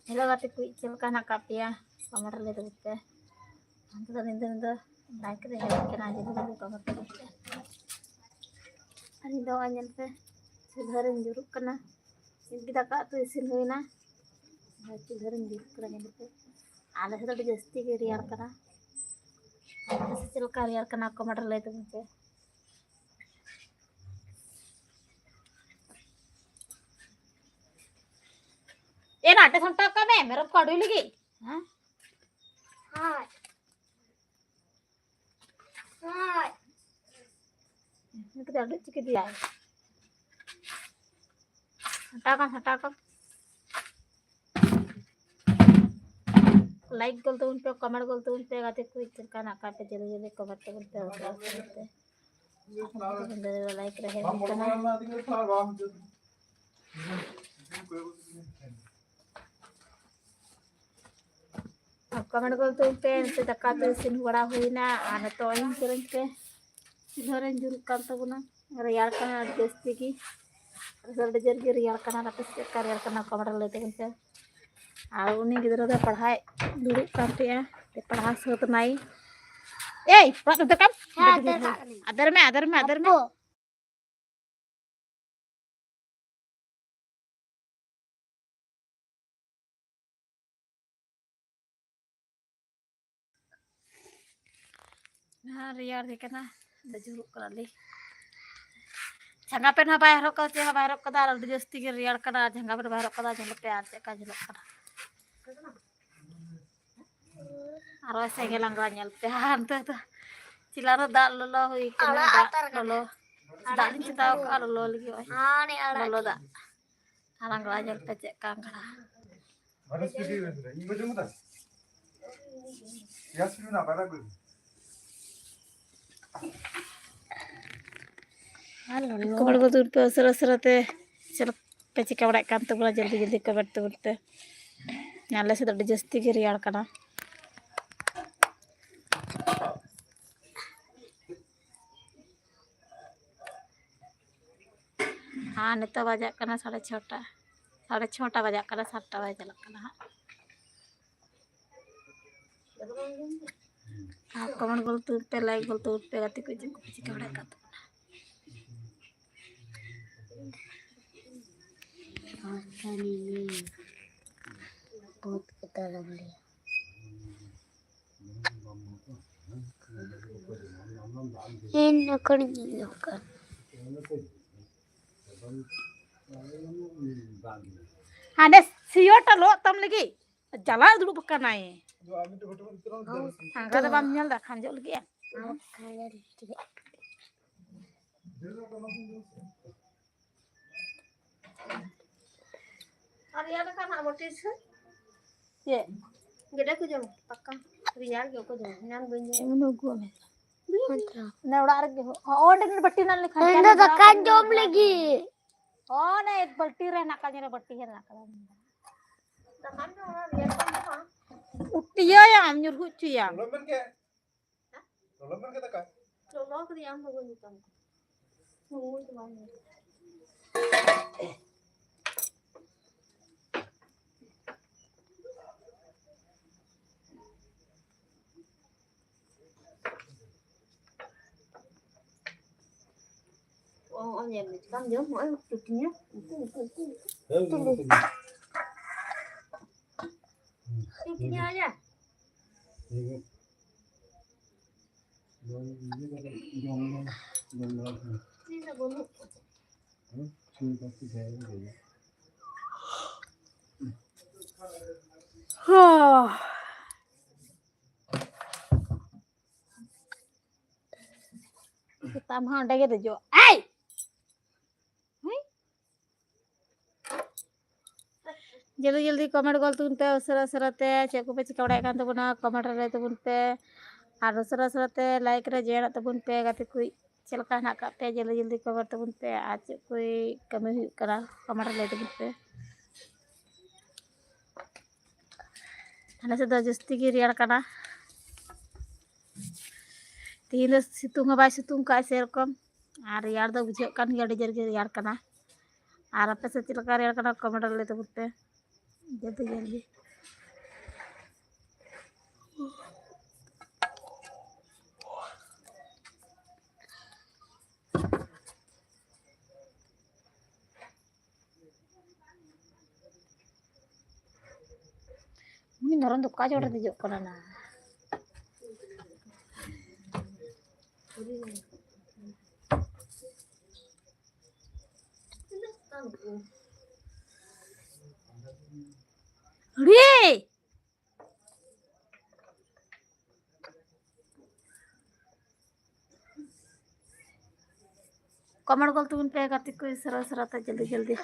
Hello gati ku chilka nak kapia kamar le tutte antu ninda like re help kena jadi dulu kamar tutte ani do anyel pe sudarin juruk kena ini daka tu isin huina sudarin juruk kena nyel pe ala se to jasti ke riyar kena se chilka riyar kena kamar le tutte ये नाटे संटा का मैं मेरा काढू लगी हां हां हां itu ada sedikit dia हटाकर लाइक बोलते उन पे कमेंट बोलते उन पे गाते कोई चिरका ना काटे जल्दी जल्दी कमेंट बोलते लाइक रहे कमेंट बोलते उन पे दक्का तो सिन बड़ा हुई ना आने तो इन करन पे धरन जुर कर तो ना रियाल का जस्ती की रिजल्ट जर के रियाल का ना रपस कर रियाल का ना कमेंट लेते हैं और उन्हीं गिदरा दा पढ़ाई दुड़ुब कांते ते पढ़ा सत नाई ए पढ़ दे कम अदर में हां रियाल देखना जुरुक कराली झंगा पे ना बाहर को से बाहर को दाल जस्ती के रियाल कना झंगा पे बाहर को दा झंगा पे आते का जुरुक करा आरो से गेलांगा nyel पे hantu tuh cilara dak lolo hui kena dak lolo dak din citau ka lolo lagi oi lolo dak alang nyel pe cek kangkara harus video ini ibu jemu dah ya sih na pada gue कमर को दूर पे असर असरते चल पे चिका बड़ा काम तो बड़ा जल्दी जल्दी कवर तो बोलते नाले से तो जस्ती के रियाल कना हाँ नितो बजा कना 6:30 बजा कना 7 बजे चल कना हाँ कमेंट बोलते पे लाइक बोलते पे गति को चिका बड़ा काम बहुत पता लग लिया इन नकड़ नकड़ आने सियोटा लो तम लगी जला दुड़ु पकना है हां का बाम नेल दा खांजो लगी और यार का ना बोटिस ये गेडा को जम पक्का रियाल के को जम नाम बन एनो को में ना उड़ा रगे ओ डन बट्टी नाल लिखा इंदा दकान जम लगी ओ ना एक बट्टी रे ना का जरे बट्टी है ना का दकान में उड़ा रियाल का उटिया या हम हुचिया लोमन के दका लोमन के याम हो गई तम हो तुम्हारे ông nhà mình con nhớ mỗi một chục nhé chục nhá nha tam hang đây cái jo ai जल्दी जल्दी कमेंट गोल तुन पे असरा असराते चेको पे चिका बड़ा कान तबना कमेंट रे तबन पे और असरा असराते लाइक रे जेना तबन पे गाते कोई चलका ना का पे जल्दी जल्दी कमेंट तबन पे आज कोई कमी हुई करा कमेंट ले तबन पे थाने से द जस्ती की रियाल कना तीन सितुंग बाय सितुंग का सेरकम और रियाल दो बुझे कान गडी जर के रियाल कना और पे से चलका रियाल कना कमेंट ले तबन पे जल्दी जल्दी। ini orang tuh kacau udah dijuk karena Ri comment कर तुम पे करती कोई सरा सरा था जल्दी जल्दी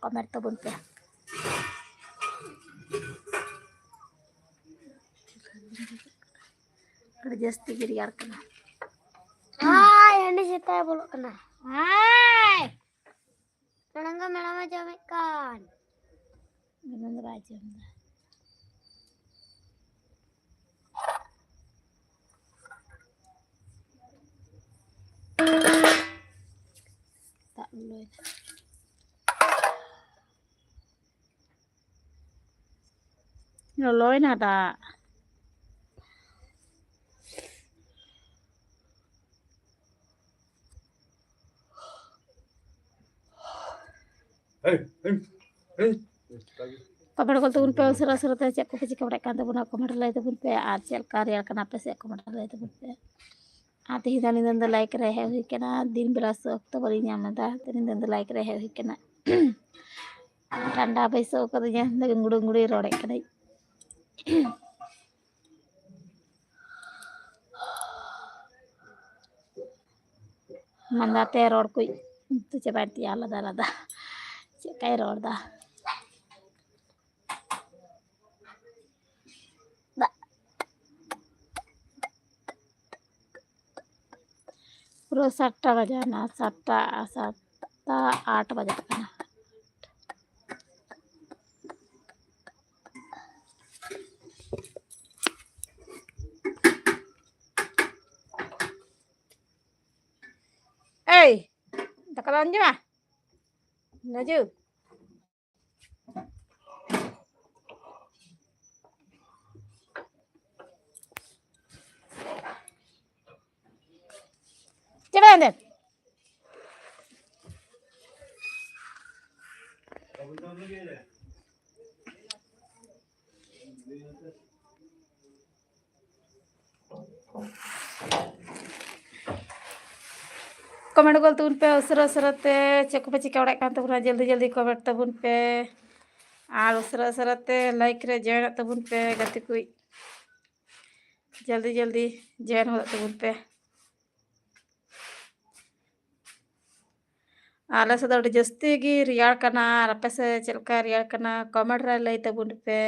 कमेंट तो बन पे कर जस्ती गिरी यार करना हाय एंडी सीता है बोलो करना हाय नंगा मेरा में जावे कान नंगा राजा tak loin ada कमेंट को तुम पे सरा सरा ते चेक को पे चिका kan tabuna कमेंट लाई tabun पे आज चल कार्य करना पे से कमेंट लाई tabun पे आते ही दानी दंद लाइक रहे हुई के ना दिन बेला तो बड़ी ᱧᱟᱢदा तनी दंद लाइक रहे हुई के ना ठंडा बैसो कर या गुड़ गुड़ी रोड़े कने मंदाते रोड कोई तो चबाती आलादा आलादा चकाई रोडदा पूरा 7टा बजाना 7टा 8 बजे तक ना ए दकान जा नजू चला अंदर कमेंट को तुम पे उसरा उसराते चेक पे चिका उड़ा कान तबुना जल्दी जल्दी कमेंट तबुन पे और उसरा उसराते लाइक रे जॉइन तबुन पे गति कोई जल्दी जल्दी जॉइन हो तबुन पे आले से दौड़ जस्ती की रियाल करना रपे से चलका रियाल करना कमेंट रे लई तबुन पे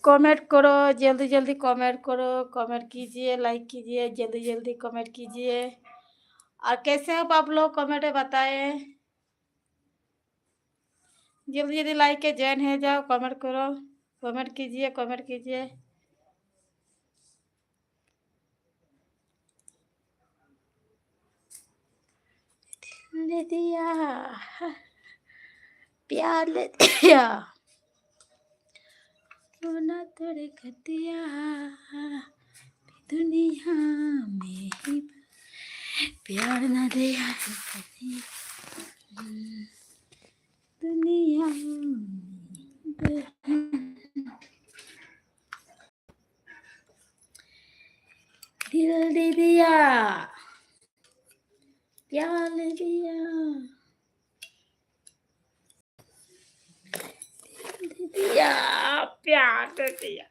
कमेंट करो जल्दी जल्दी कमेंट करो कमेंट कीजिए लाइक कीजिए जल्दी जल्दी कमेंट कीजिए और कैसे हो आप लोग कमेंट में बताएं जल्दी जल्दी लाइक के जॉइन है जाओ कमेंट करो कमेंट कीजिए कमेंट कीजिए ले दिया प्यार ले दिया रोना तोड़े खतिया दुनिया में ही प्यार ना दे दुनिया दिल दे दिया प्यार दे दिया दिया प्यार दे दिया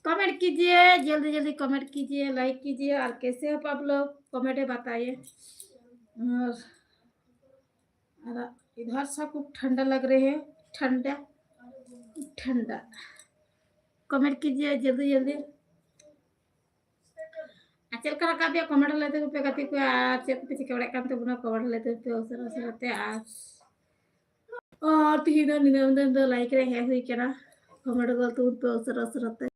कमेंट कीजिए जल्दी जल्दी कमेंट कीजिए लाइक कीजिए और कैसे हो आप लोग कमेंट में बताइए और इधर सब खूब ठंडा लग रहे हैं ठंडा ठंडा कमेंट कीजिए जल्दी जल्दी चल का रखा दिया कमेंट लेते पे गति को चेक पे चिके बड़े काम तो बुना कमेंट लेते पे अवसर अवसर रहते और तीन दिन लाइक रे है हुई क्या ना कमेंट कर तो पे अवसर अवसर रहते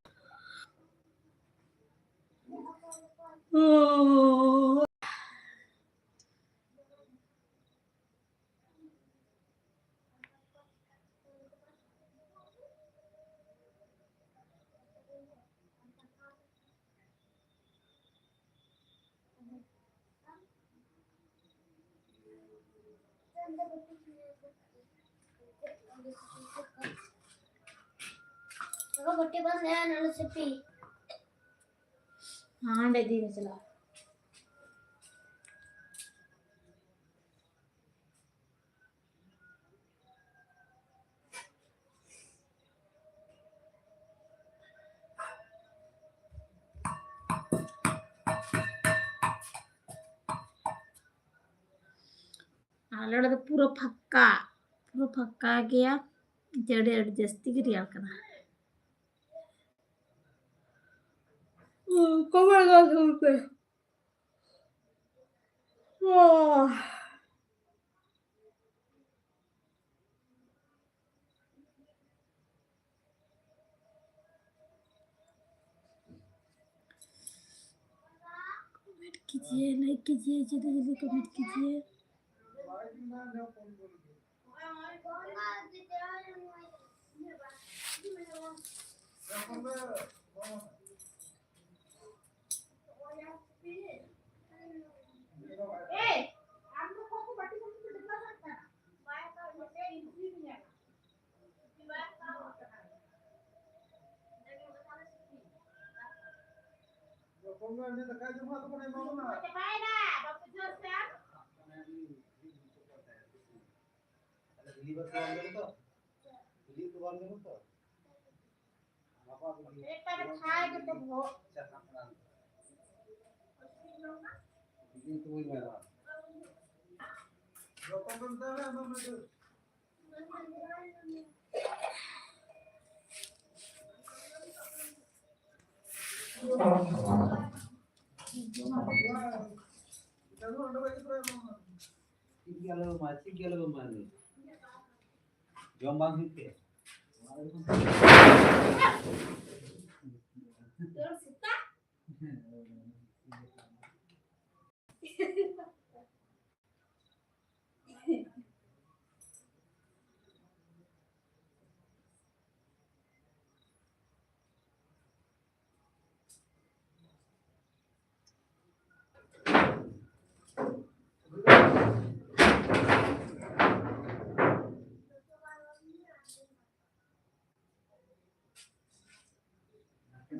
गोटी बंद है नल सिपी हाँ डे दी चला आलड़ तो पूरा फक्का गया जड़े जस्ती की रियाल करना कमर का सुनते कमेंट कीजिए लाइक कीजिए जल्दी जल्दी कमेंट कीजिए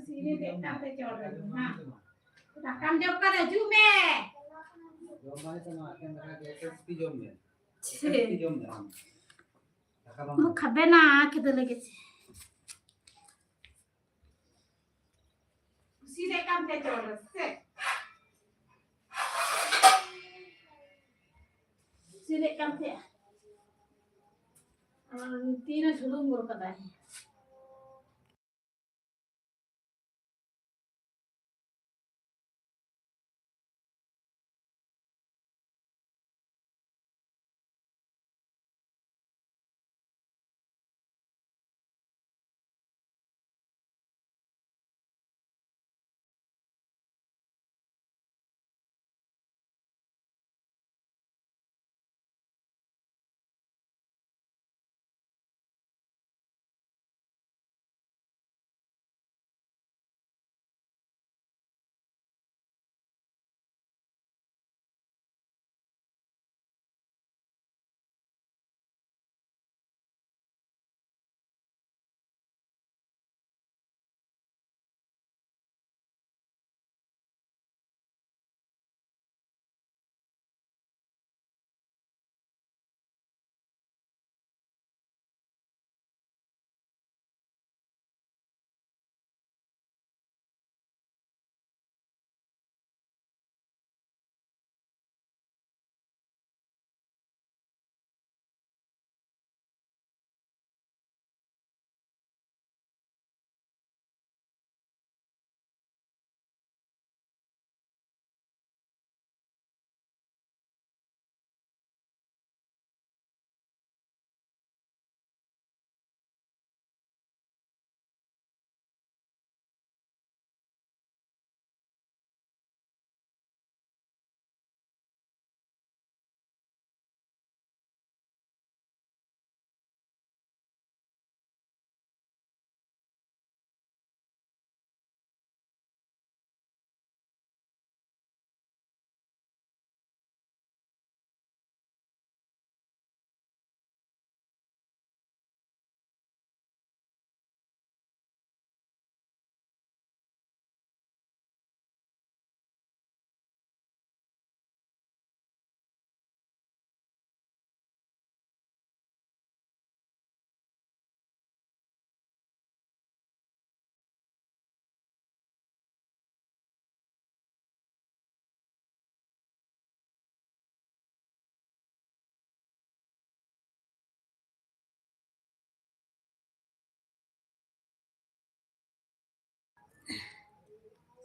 सीने देखता थे चढ़ रही हां काम जब कर जू में जो माने तो आके मेरा एसएसपी जो में एसएसपी जो में मु खबे ना आके तो लगे सीधे काम पे चढ़ से सीधे काम पे तीन झुलूम मोर कदा है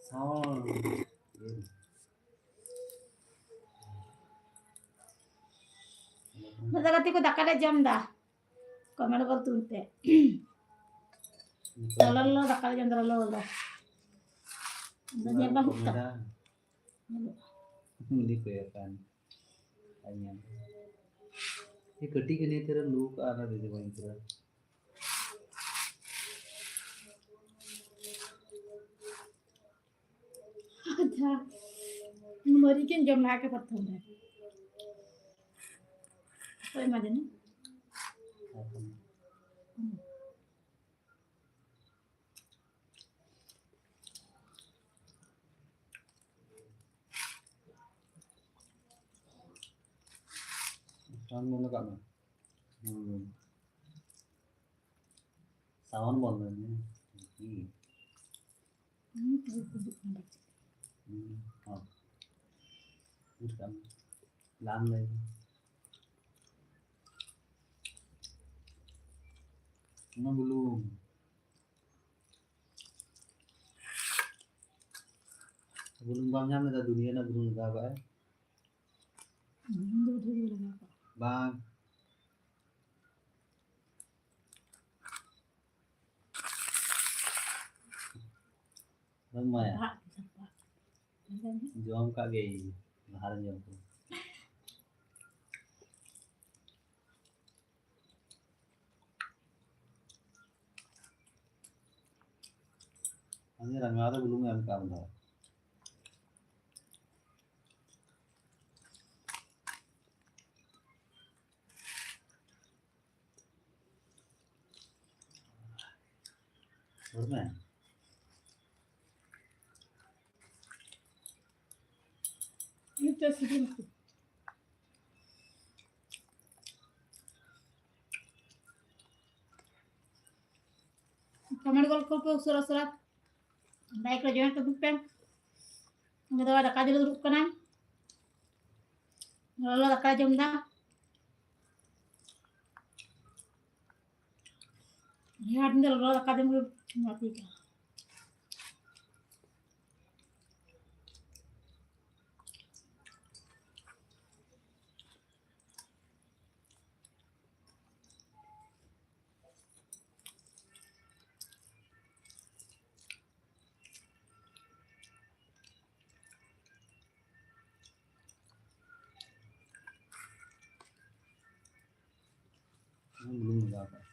Sound. Masa kati ko dakale jam dah. Kamera bal tunte. Lo dakale jam lo lo. Danya bang hutta. Hindi ko yakan. Ayan. ये कटी के नहीं तेरा लूक आना दे दे वहीं तेरा अच्छा मरी के जम ला के पत्थर में कोई मजा नहीं साउंड बोलना काम है साउंड बोलना है हाँ कुछ काम लाम ले ना belum belum bangnya na dunia na belum nggak apa bang ramai ya jual kak gay mahal jual tuh ini rangga ada belum yang kamu tahu Pernah? Itu sih. Kamera bal ko surat baik lo jangan kebupen. Nggak ada kaji lo duduk kanan. Lo ada kaji jam ya ada lo ada kaji lo mati kan. Belum nggak apa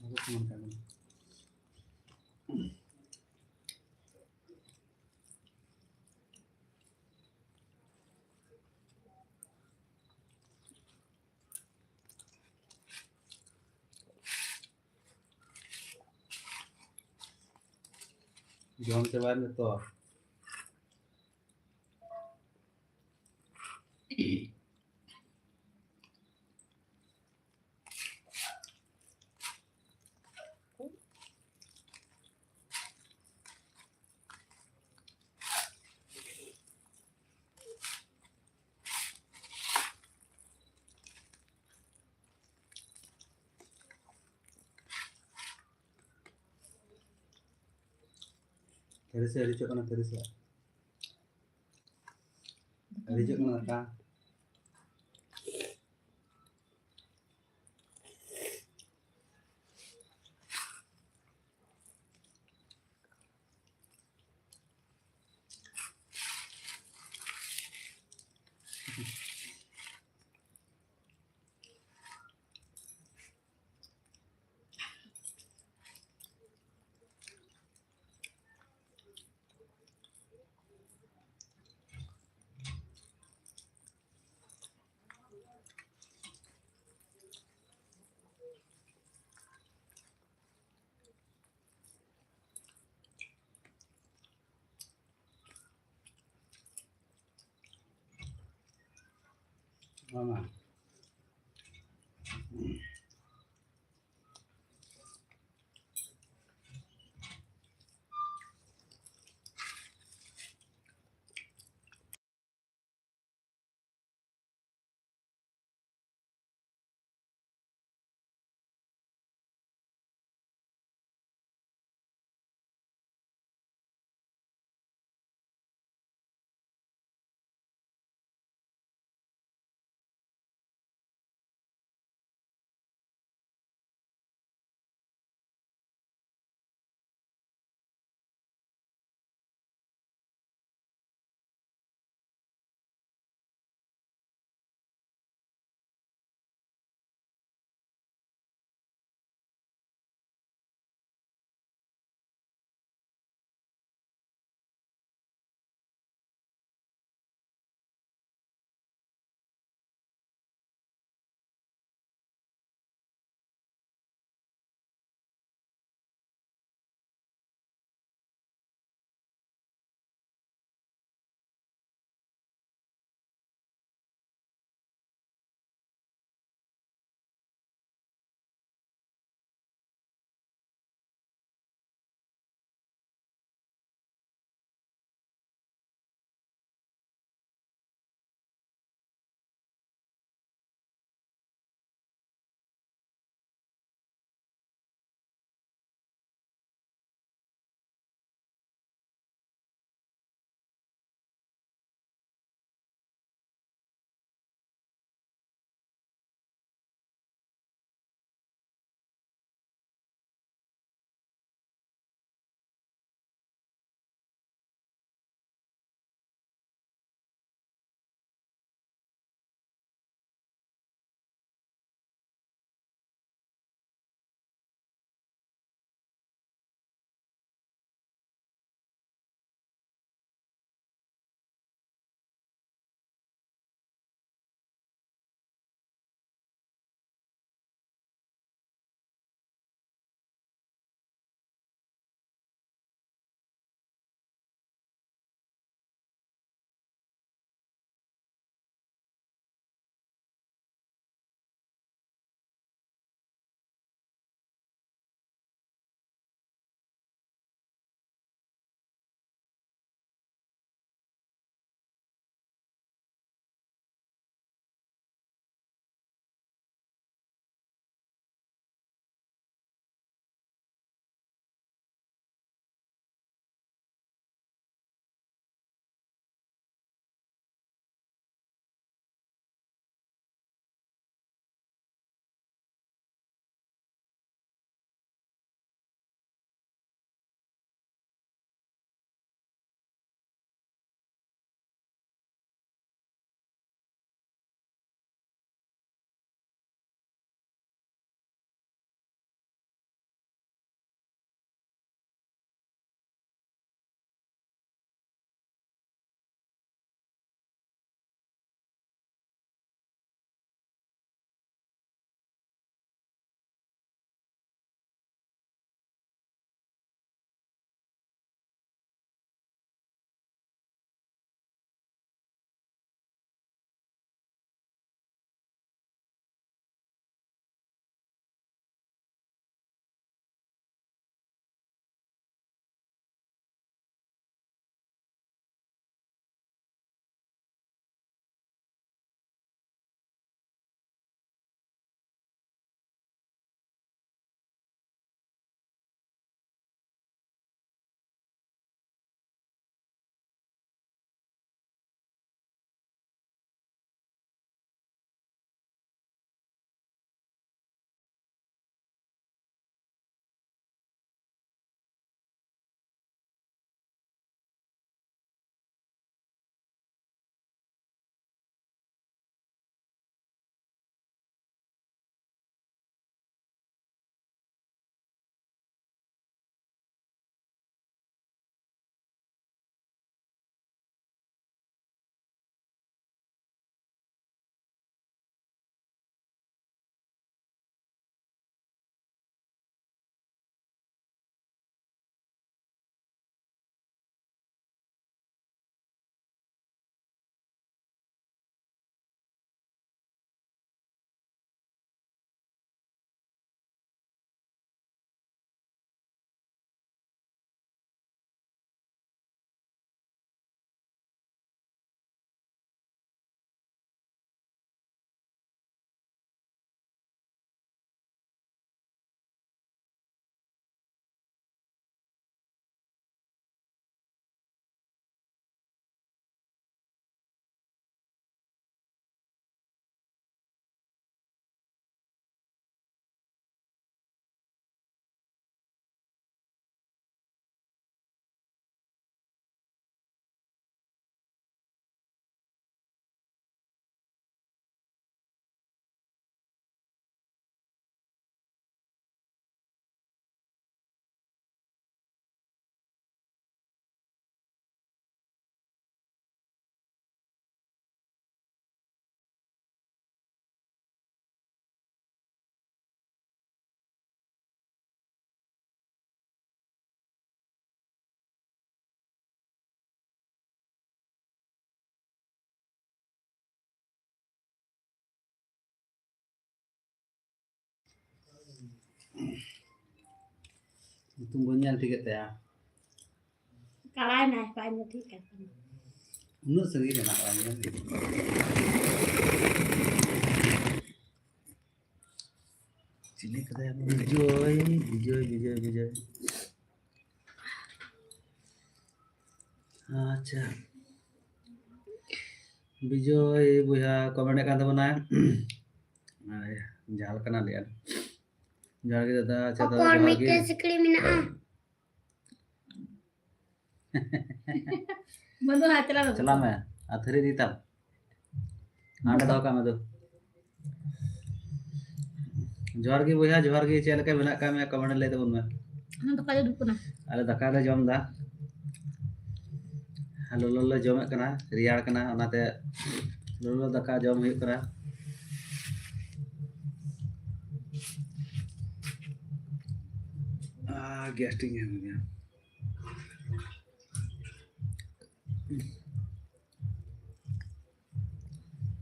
aku cuma kangen jom coba itu terus ya dicek mana terus ya dicek mana kak Mama. तुम बन ठीक है कड़ाई ना पाई में ठीक है उन्नत संगीत है ना चिल्ली कदा विजय विजय विजय विजय अच्छा विजय बुया comment kan tabona jahal kana lian jahal ke dada अच्छा और दादा कौन जहाँ मिट्टी के सिकड़ी में ना बंदो हाथ चला चला मैं अथरी दी तब आंडा दाव का मैं तो जोहर की बुया जोहर की चैनल के बना का मैं कमेंट ले तो उनमें हम तो काजे दुकना अरे दका ले जम दा लोलो जमे कना रियाड़ कना ओनाते लोलो दका जम हुई कना गैस्ट्रिक है मुझे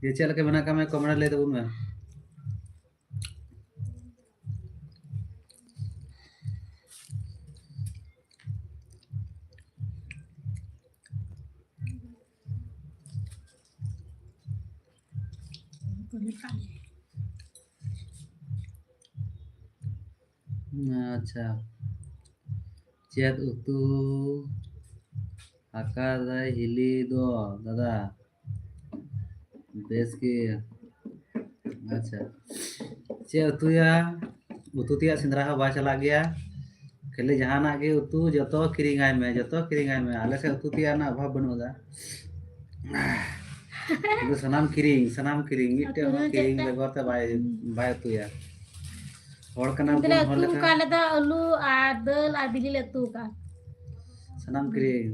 ये चल के बना का मैं कमेंट ले तो उनमें अच्छा चेत उतु आकार हिली दो दादा बेस की अच्छा चे उतुया उतु तिया सिंदरा हा बा चला गया खेले जहाना के उतु जतो किरिंगाय में आले से उतु तिया ना अभाव बनोदा itu sanam kiring itu kiring begor te bay utuya hor kana bun इंतले hor तू leka का लदा आलू आ दल आ बिली ले तू का sanam kiring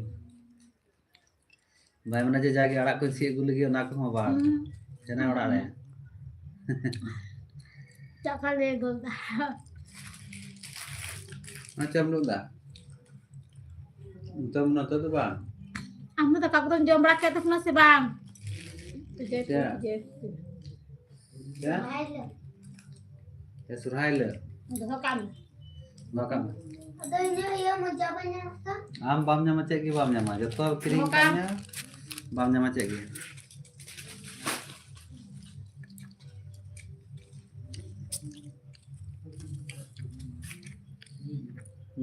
bay mana je jagi arak ko si gulu gi ona ko ba jana ora le चका ले गोदा macam lu da untuk menonton tuh bang हम तो काकुतन जम रखे तो ना से बांग Ya. Ya ya surhai le देखो काम bakam ada ini ya mau jawabannya apa am bamnya macet gi bamnya mah joto kiring kamnya bamnya macet gi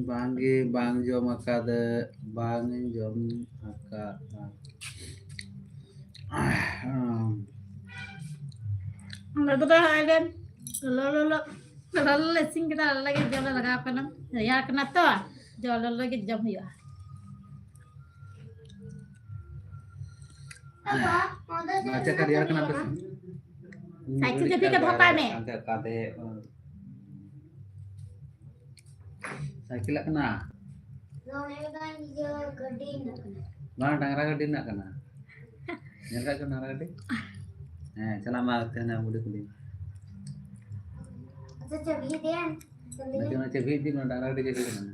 bangge bang jom akade bang jom akak हम तो आइलन लो लो लो लो लो सिंग kita lagi jam लगा अपना यार कना तो जो लो लो के जम हुआ apa ada macet kan dia kenapa sih cycle से भी के भपा में angkat kade साइकिल kena लोने का जो गड्डी ना bang tangra gede nak kena nyangka ke nara gede चला मार ते ना मुड़ी कुली अच्छा जब ही दे Nanti nanti video na darah di jadi kan.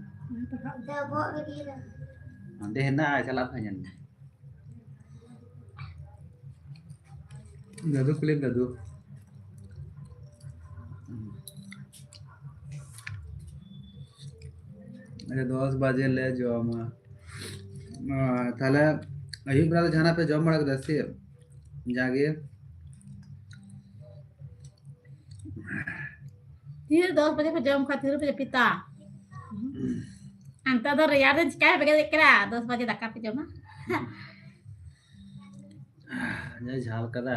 dah bawa ke dia Nanti hendak salah aja. Gadu kulit gadu. अरे 10 बजे ले जाओ मैं ताले अयुब रात जाना पे जॉब मड़ा दस जागे Dia 2 baju pajam khatir pe pita. Anta dar yaar काय बगे करा 2 बजे धक्का पे जमा. ये झाल कदा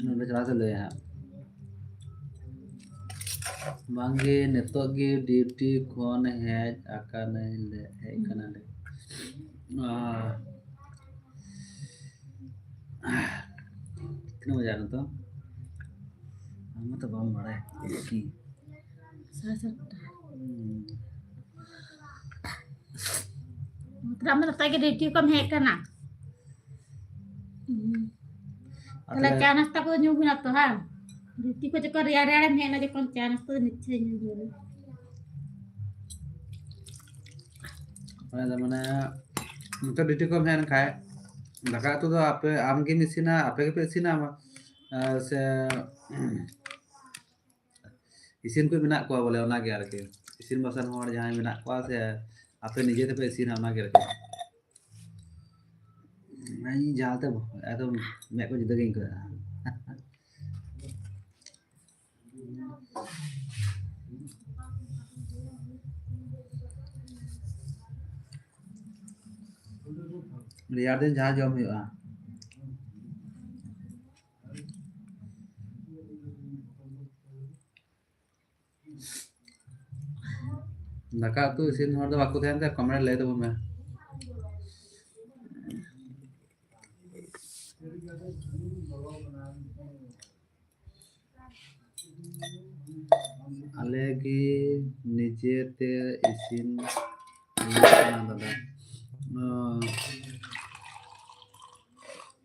नंबर चला ले हैं मांगे नितो गे ड्यूटी कौन है आका नहीं ले है कना ले कितना बजा रहा तो हम तो बम बड़ा है की मतलब मैं लगता है कि रेटियो कम है करना তাহলে চা নাস্তা করে নিব না তো হ্যাঁ রুটি को যখন রেয়ার রেয়ার में ना যখন চা নাস্তা নিচ্ছে নিব माने तो डिटी को हेन खाए दाका तो आपे आम के मिसिना आपे के पेसिना से इसिन को मेना को बोले ओना के आरके इसिन बसन होर जहां मेना को से आपे निजे ते पे इसिन ओना के आरके नहीं जाते तो मैं को जुदा गिंग कर रियार दिन जहां जम हुआ दाका तो इसिन होर तो बाको ध्यान ते कमरे ले तो मैं आले की निजे ते इसिन ना दादा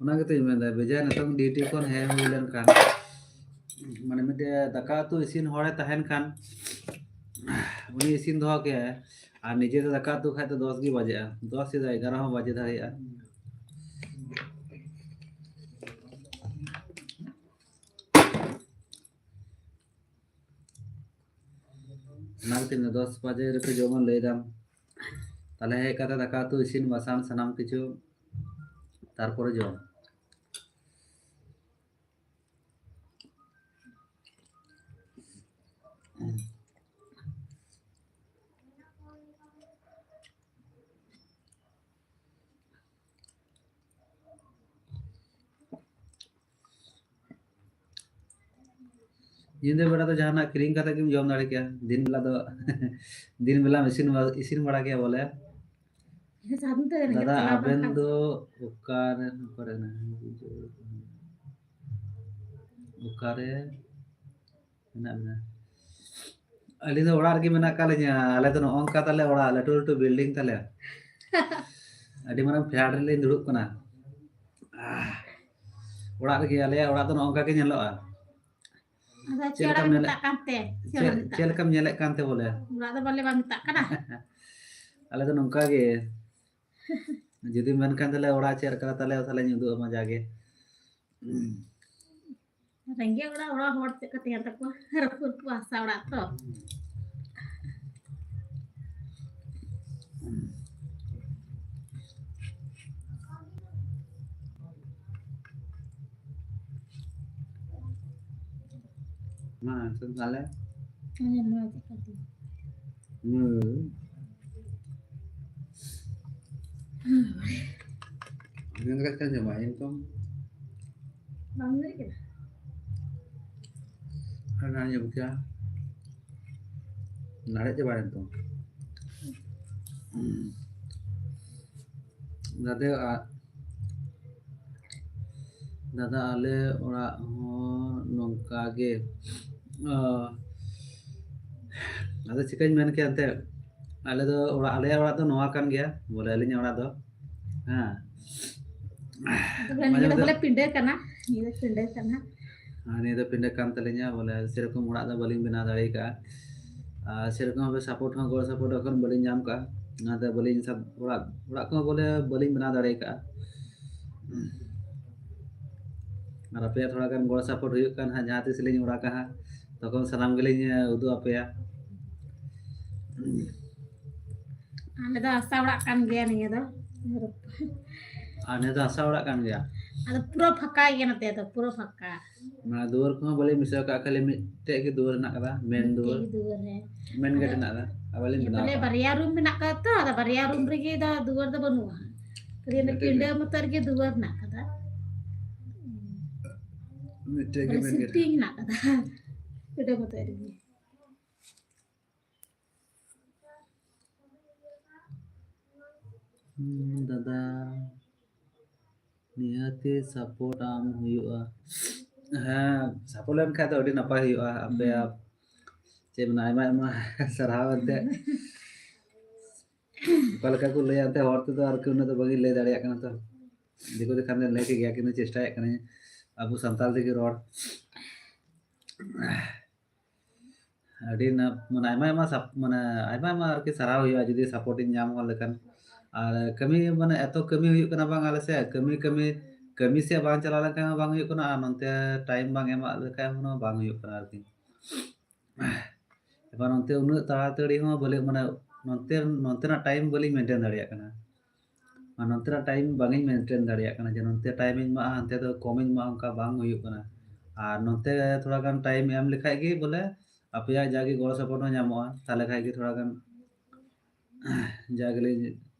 ओना के तो मैं बेजा नतंग ड्यूटी कोन हे हुइलन कान माने मिटे दाका तो इसिन होरे तहन खान उनी इसिन दो के और निजे तो दाका तो खाए तो 10 की बजे 10 से 11 बजे धारिया नागतिन 10 बजे रे जमन ले दाम ताले हे कथा दाका तो इसिन बसान सनाम किछु तारपरे जम जिंदे बेला तो जहाना क्रीम कथा के जम दाड़े क्या दिन बेला तो दिन बेला इसिन बड़ा के बोले साधन तो नहीं दादा आबेन दो उकारे करे ना उकारे ना ना अली तो ओड़ा रगी मेना कालेnya आले तो नोंका ताले ओड़ा लटू लटू बिल्डिंग ताले अडी मारम फ्लैट रे लिन दुड़ुब कना ओड़ा रगी आले ओड़ा तो नोंका के नेलोआ ada cara minta kante चेल कम नेले कांते बोले nggak ada boleh minta kana आले तो नोंका के जुदी मन कान ताले ओड़ा चेर करा ताले ताले nyudu ama jage rengge orang hor ketian takwa harapun puasa orang to nah sen kale hanya mau cekati ini kan nyobain tuh bangun gitu karena nyoba narik cobain tuh दादा आले ओड़ा नौका गे अदा चिकन मेन के अंते आले दो ओड़ा आले ओड़ा तो नोआ कान गया बोले अलिन ओड़ा दो हां तो बोले पिंडे करना ये पिंडे करना ani do pindah kan talinya बोले सेरकम ओड़ा दा बलिन बना दाड़ी का सेरकम अब सपोर्ट हो गो सपोर्ट अखन बलिन जाम का ना दा बलिन सब ओड़ा ओड़ा को बोले बलिन बना दाड़ी का और अपे थोड़ा गान गोड़ सपोर्ट हुई कान हा जहां तिस लिन ओड़ा का तखन सलाम गेलिन उदु अपे आले दा आसा ओड़ा kan gaya nih do ane do asa ओड़ा kan गया ada pura phaka ya nate do pura phaka ना दुआर को बोले मिसा का खाली मिटे के दुआर ना कदा मेन दुआर मेन गेट ना दा अबले बना बोले बारिया रूम में ना कता ada बारिया रूम रे दा दुआर दा बनुआ करिए ने पिंडे मतर के दुआर ना कदा मिटे के मेन गेट सिटिंग ना कदा पिंडे मतर के दादा नियते सपोर्ट आम हुआ हाँ सपोर्ट लेन खाते अड़ी नपाय हुआ अपे आप चे मना आयमा सरहाव अंते कलका को ले आते हरते तो आर के उन्हें तो बगी ले दाड़िया कना तो देखो देखा ने लेके गया कि चेष्टा करें अब संताल तेगे रोड अड़ी ना मन आयमा मन आयमा आरकी साराव हुआ जुदी सपोर्टिंग नाम हो लेकिन और कमी माने एतो कमी हुई कना बांग आले से कमी कमी कमी से बांग चला लेकिन बांग हुई कना नंते टाइम बांग एमा लेकिन होनो बांग हुई कना आरकी एबा नंते उन्नत ताड़ाताड़ी हो बोले माने नंते नंते ना टाइम बोली मेंटेन दाड़िया कना और नंते ना टाइम बांग मेंटेन दाड़िया कना जे नंते टाइम मा हंते तो कम मा उनका बांग हुई कना और नंते थोड़ा गान टाइम एम लिखाय गे बोले अपया जागे गड़ो सपोर्ट हो नामोआ ताले खाय गे थोड़ा गान जागले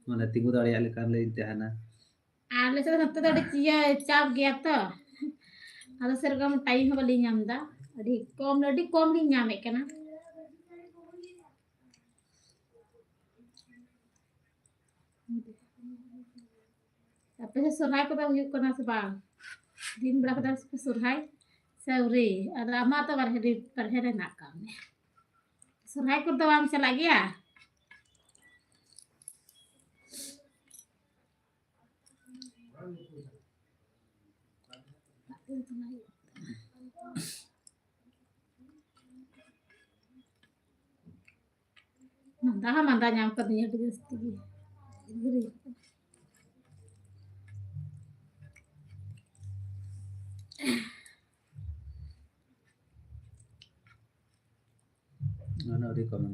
माने तिगु दाड़िया लेकान ले तहना आले से नते तो चिया चाप गया तो आलो सेरकम टाइम हो बली नाम दा अड़ी कम ली नामे कना अपे से सोनाय को हुई कना से बा दिन बड़ा कदा सोनाय सौरी और आमा तो बरहे रे ना काम सोनाय को तो आम चला गया मंदा नाम कर दिया जस्ती ana adi common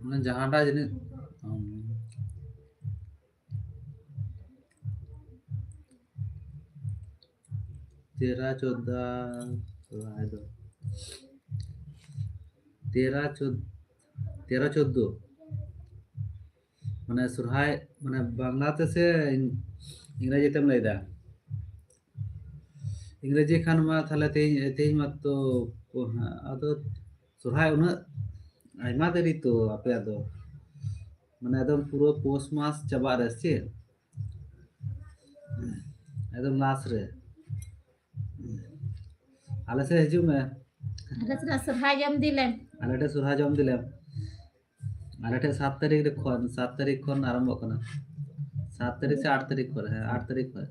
mana jahan da jini तेरह चौदह है तो तेरह चौदह माने सुरहाय माने बांग्लाते से इंग्रेजी तेम लैदा इंग्रेजी खान मा थाले तेज मा तो आदो सुरहाय उन आयमा देरी तो आपे आदो माने एकदम पूरा पोस्ट मास चाबा रे से एकदम लास्ट रे आले से हिजु में आले से सरहाय जम दिले आले टे सुरहाय जम दिले आले टे 7 तारीख रे 7 तारीख खन आरंभ कना 7 तारीख से 8 तारीख पर है 8 तारीख पर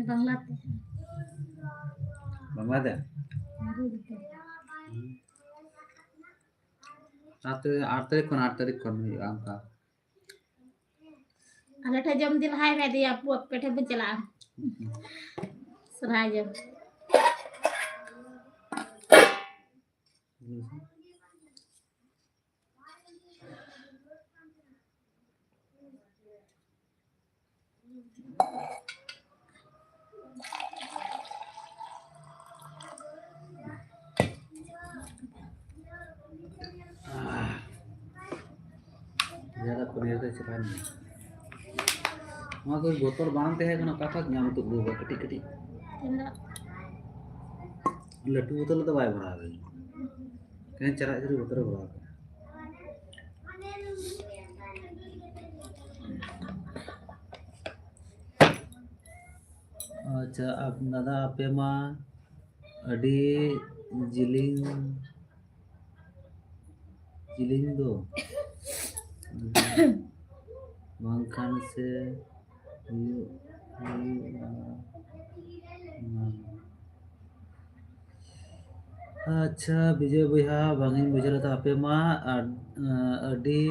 बांग्लाते बांग्लादेश 8 तारीख खन आंका आले ठे जम दिल हाय रे दिया पुक पेठे बन चला सरहाय जम ज़्यादा पनीर तो चिकन वहाँ कोई बोतल बांध है कि ना काका नाम तो वो कटी कटी लट्टू बोतल तो बाय भरा गई कहीं चरा चरी बोतल भरा गई अच्छा अब दादा आपे मा अडी जिलिंग जिलिंग दो बंखान से अच्छा विजय भैया बांगिन बुझल था आपे मा अडी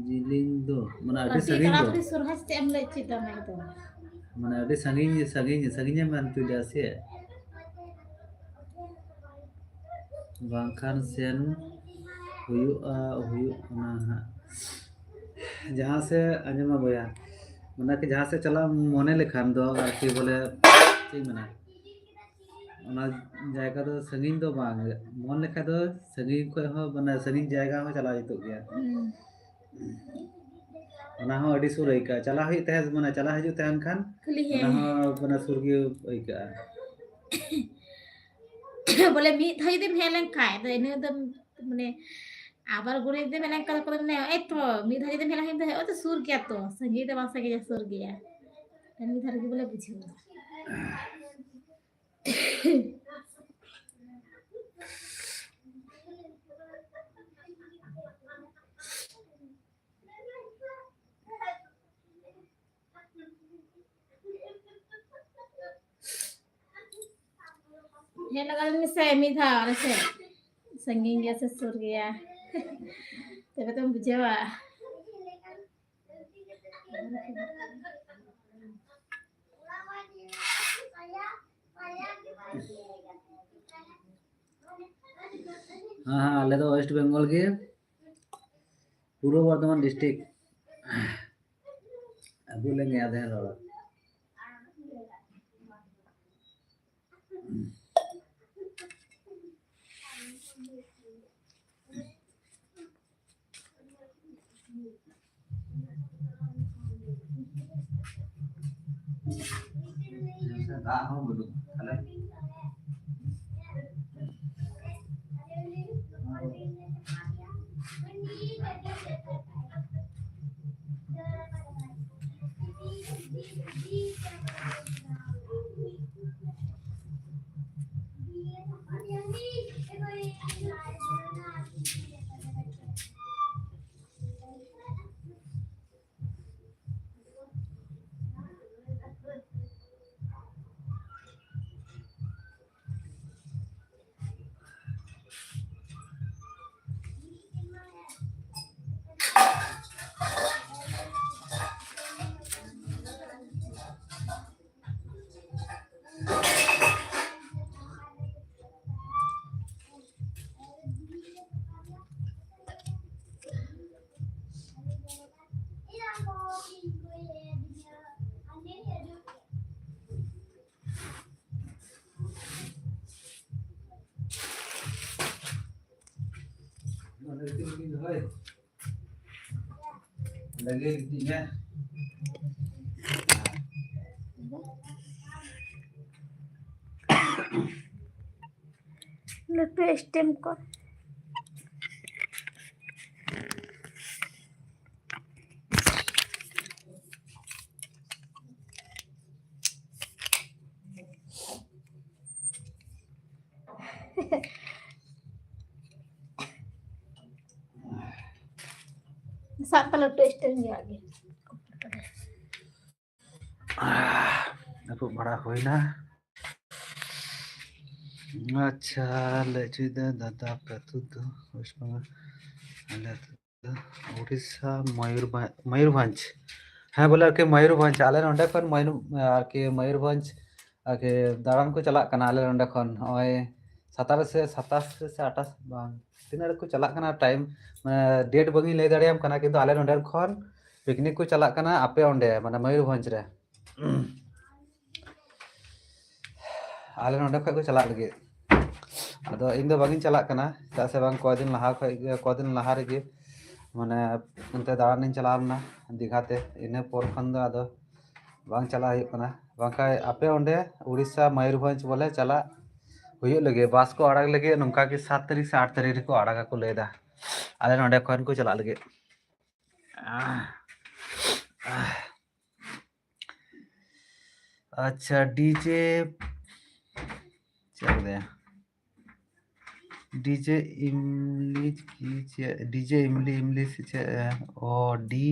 जिलिंग दो माने अडी सगिन दो सुरहाय से हम ले चिता में तो माने अडी सगिन में तु जासे बंखान सेन हुआ जहाँ से अंजमा भैया माने कि जहाँ से चला मने लेखान दो आरती बोले ठीक मना ओना जायगा तो संगीन दो बांग मन लेखा दो संगीन को हो माने संगीन जायगा में चला जितो गया ओना हो अडी सुर आइका चला हुई तहे माने चला हिजु तहन खान ओना हो माने सुरगी आइका बोले मी थई दिन हेलन खाए तो इने तो माने आबार गुणे दे मेला कल कल ने ए तो मी धरी दे मेला हिम दे ओ तो सुर गया तो संगीत वासा के सुर गया मी धरी बोले बुझो ये लगा में सेमी था ऐसे संगीन गया से सुर गया तब तुम बुझेवा हाँ हाँ आले तो वेस्ट बंगाल के पूर्व बर्धमान डिस्ट्रिक्ट अबू लेंगे आधे हैं लोग दाग हो बोलो अले लगे ठीक है लटू स्टेम को सात का लटू स्टेम गया आगे अब बड़ा हुई ना अच्छा लेची दे दादा प्रतुत वेस्ट बंगाल उड़ीसा मयूरभंज हाँ बोले के मयूरभंज आले नोंडे खन मयूरभंज आके दाड़ान को चला कना आले नोंडे खन ओए 17 से 28 बांग तीना को चला कना टाइम डेट बंगी ले दाड़ियाम कना किंतु आले नोंडे खन पिकनिक को चला कना आपे ओंडे माने मयूरभंज रे आले नोंडे खन को चला लगे अदो इन दो बागिन चला कना ता से बांग कोदिन लहा रे माने उनते दाड़ान चलावना दीघाते इने पर खन दो आदो बांग चला हुई कना बांका आपे ओंडे उड़ीसा मयूरभंज बोले चला हुई लगे बस को आड़ाग लगे नौका कि 7 तारीख से 8 तारीख को आड़ागा को लेदा आले नोंडे खन को चला लगे अच्छा डीजे चल दे डीजे इमली से ओ डी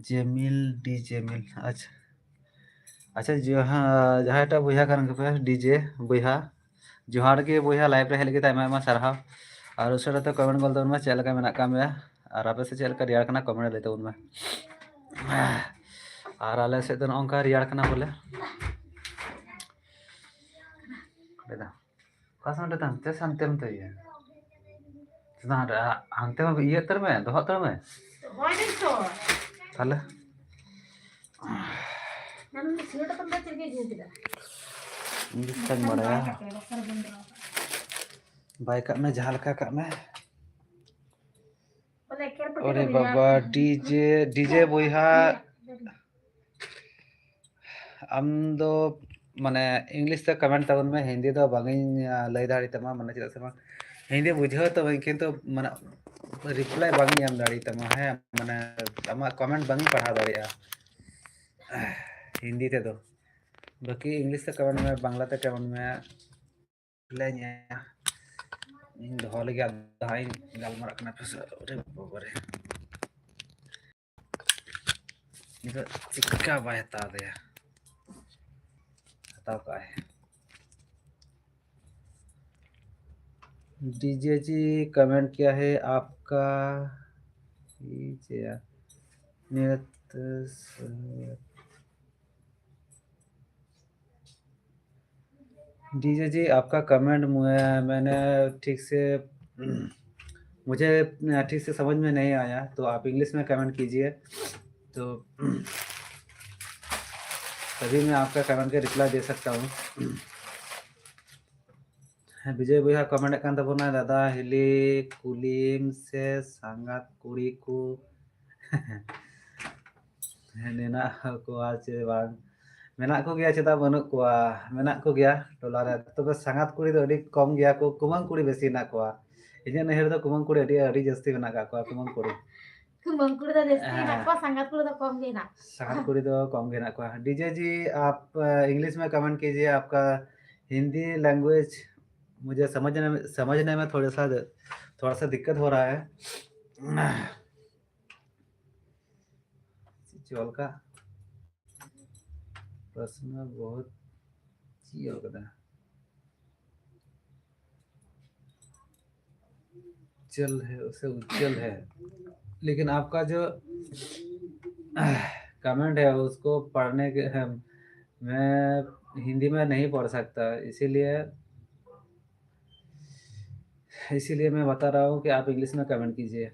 जेमिल अच्छा अच्छा जहाँ बुहा कर डीजे बुहा जोहार के बुहा लाइव रे हेल्गे ताइमा सारहा और उसरा तो कमेंट गोल तब चल का मेना का में और आपे से चल का रियार कना कमेंट ले तब और आले से तो नोंका रियार कना बोले बेदा कासंटे तंते संतेम तो ये ना हंते में ये तर में दोह तर में होय नहीं तो ताले नन सीट अपन बच्चे के जीतदा इंग्लिश तक बड़ा बाइक में झालका का में बोले केर पर अरे बाबा डीजे बुहा आम दो माने इंग्लिश तक कमेंट तबन में हिंदी तो बागिन लय दाड़ी तमा माने चला से हिंदी बुझाव तो किंतु माने रिप्लाई बागिन एम दाड़ी तमा है माने आमा कमेंट बागिन पढ़ा दाड़िया हिंदी ते दो बाकी इंग्लिश ते कमेंट में बांग्ला ते कमेंट में लेnya इन दोहो लगे दाई गालमारा कना फिर अरे बाबा रे इधर चिक्का बाय हता दे हताव का है डीजे जी कमेंट किया है आपका कीजिए नियत डीजे जी आपका कमेंट मैंने ठीक से मुझे ठीक से समझ में नहीं आया तो आप इंग्लिश में कमेंट कीजिए तो तभी मैं आपका कमेंट के रिप्लाई दे सकता हूँ विजय भैया कमेंट kan tabona दादा हिली कुलीम से सांगात कुड़ी को नेना को आज बांग मेना को गया चेता बनु को मेना को गया टोला रे तबे सांगात कुड़ी दो अडी कम गया को कुमंग कुड़ी बेसी ना को इने नहर दो कुमंग कुड़ी अडी जस्ती मेना का को कुमंग कुड़ी Kumpul dah desti nak kau sangat kuda kau gina. सांगात कुड़ी तो कम गया ना को डीजे जी आप इंग्लिश में कमेंट कीजिए आपका हिंदी लैंग्वेज मुझे समझने में थोड़ा सा दिक्कत हो रहा है चल का प्रश्न बहुत चियल कदा चल है उसे उज्जवल है लेकिन आपका जो कमेंट है उसको पढ़ने के मैं हिंदी में नहीं पढ़ सकता इसीलिए मैं बता रहा हूँ कि आप इंग्लिश में कमेंट कीजिए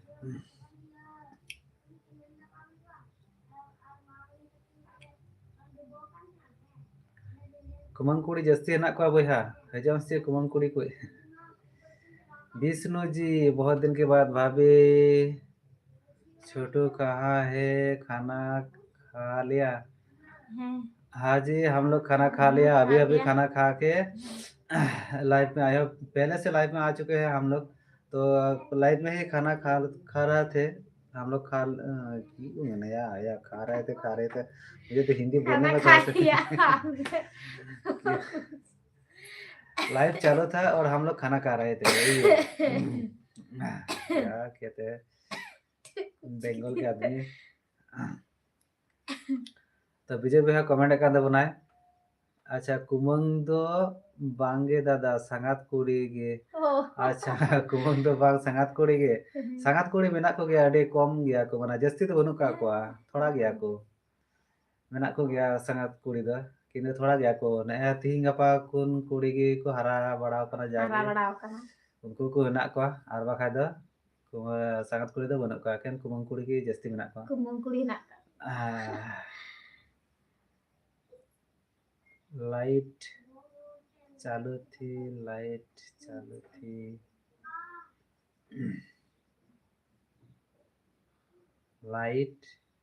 कुमंकुड़ी जस्ती है ना को भैया हजाम से कुमंकुड़ी को विष्णु जी बहुत दिन के बाद भाभी छोटू कहाँ है खाना खा लिया हाँ जी हम लोग खाना खा लिया अभी खाना खा के लाइव में आए पहले से लाइव में आ चुके हैं हम लोग तो लाइव में ही खाना खा रहे थे हम लोग खा रहे थे मुझे तो हिंदी बोलने में लाइव चालू था और हम लोग खाना खा रहे थे क्या कहते हैं बंगाल के आदमी तो विजय भैया कमेंट का बनाए अच्छा कुमंग दो बांगे दादा संगात कुड़ी गे अच्छा कुमंग दो बांग संगात कुड़ी गे संगात कुड़ी मेना को गया अडे कम गया को माना जस्ती तो बनु का को थोड़ा गया को मेना को गया संगात कुड़ी दा किने थोड़ा गया को ने तिहिं गपा कुन कुड़ी गे को हरा बड़ा कना जागे उनको को ना को आर बाखा दा संगात कुड़ी दा बनु का केन कुमंग कुड़ी गे जस्ती मेना को कुमंग कुड़ी ना लाइट चालू थी लाइट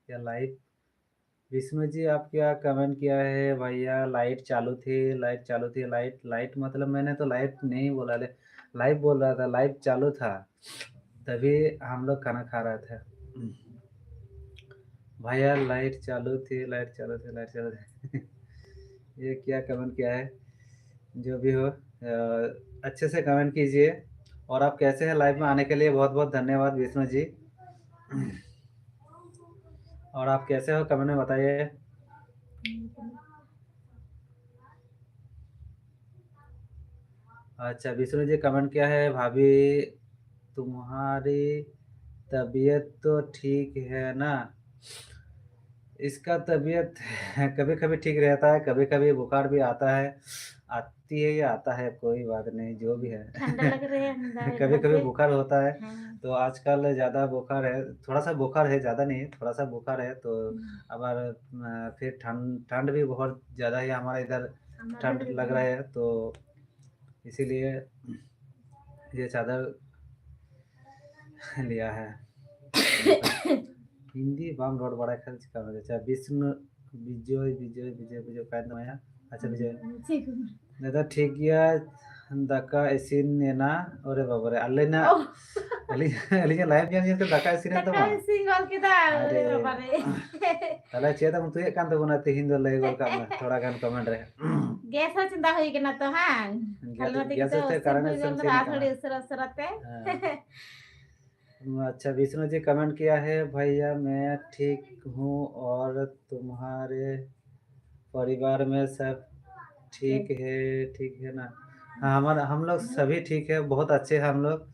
या लाइट विष्णु जी आप क्या कमेंट किया है भैया लाइट चालू थी लाइट मतलब मैंने तो लाइट नहीं बोला लाइव बोल रहा था लाइव चालू था तभी हम लोग खाना खा रहे थे भैया लाइट चालू थी ये क्या कमेंट किया है जो भी हो अच्छे से कमेंट कीजिए और आप कैसे हैं लाइव में आने के लिए बहुत बहुत धन्यवाद विष्णु जी और आप कैसे हो कमेंट में बताइए अच्छा विष्णु जी कमेंट किया है भाभी तुम्हारी तबीयत तो ठीक है ना इसका तबीयत कभी कभी ठीक रहता है कभी कभी बुखार भी आता है आती है या आता है कोई बात नहीं जो भी है कभी कभी बुखार होता है तो आजकल ज़्यादा बुखार है थोड़ा सा बुखार है ज़्यादा नहीं थोड़ा सा बुखार है तो अब फिर ठंड भी बहुत ज़्यादा है हमारे इधर ठंड लग रहा है तो इसीलिए ये चादर लिया है हिंदी बाम रोड बड़ा खाली चिका में अच्छा विष्णु विजय कान माया अच्छा विजय दादा ठीक गया दाका इसिनेना अरे बाबा रे अलेना Oh, अलिना लाइव ᱧᱮᱞ ᱧᱮᱞᱛᱮ दाका इसिनेन daka तमा isin gol kita. अरे Apa nih? ताले चेदा मुतुए कान तबना तिहिन दो लय गोल काम थोड़ा गान कमेंट रे Gas ho cinta hui kena tuh han. Kalau nanti gas kita से usin कारण hui से gol tuh सीन asal काना di user te. अच्छा विष्णु जी कमेंट किया है भैया मैं ठीक हूँ और तुम्हारे परिवार में सब ठीक है ना हाँ हमारा हम लोग सभी ठीक है बहुत अच्छे हैं हम लोग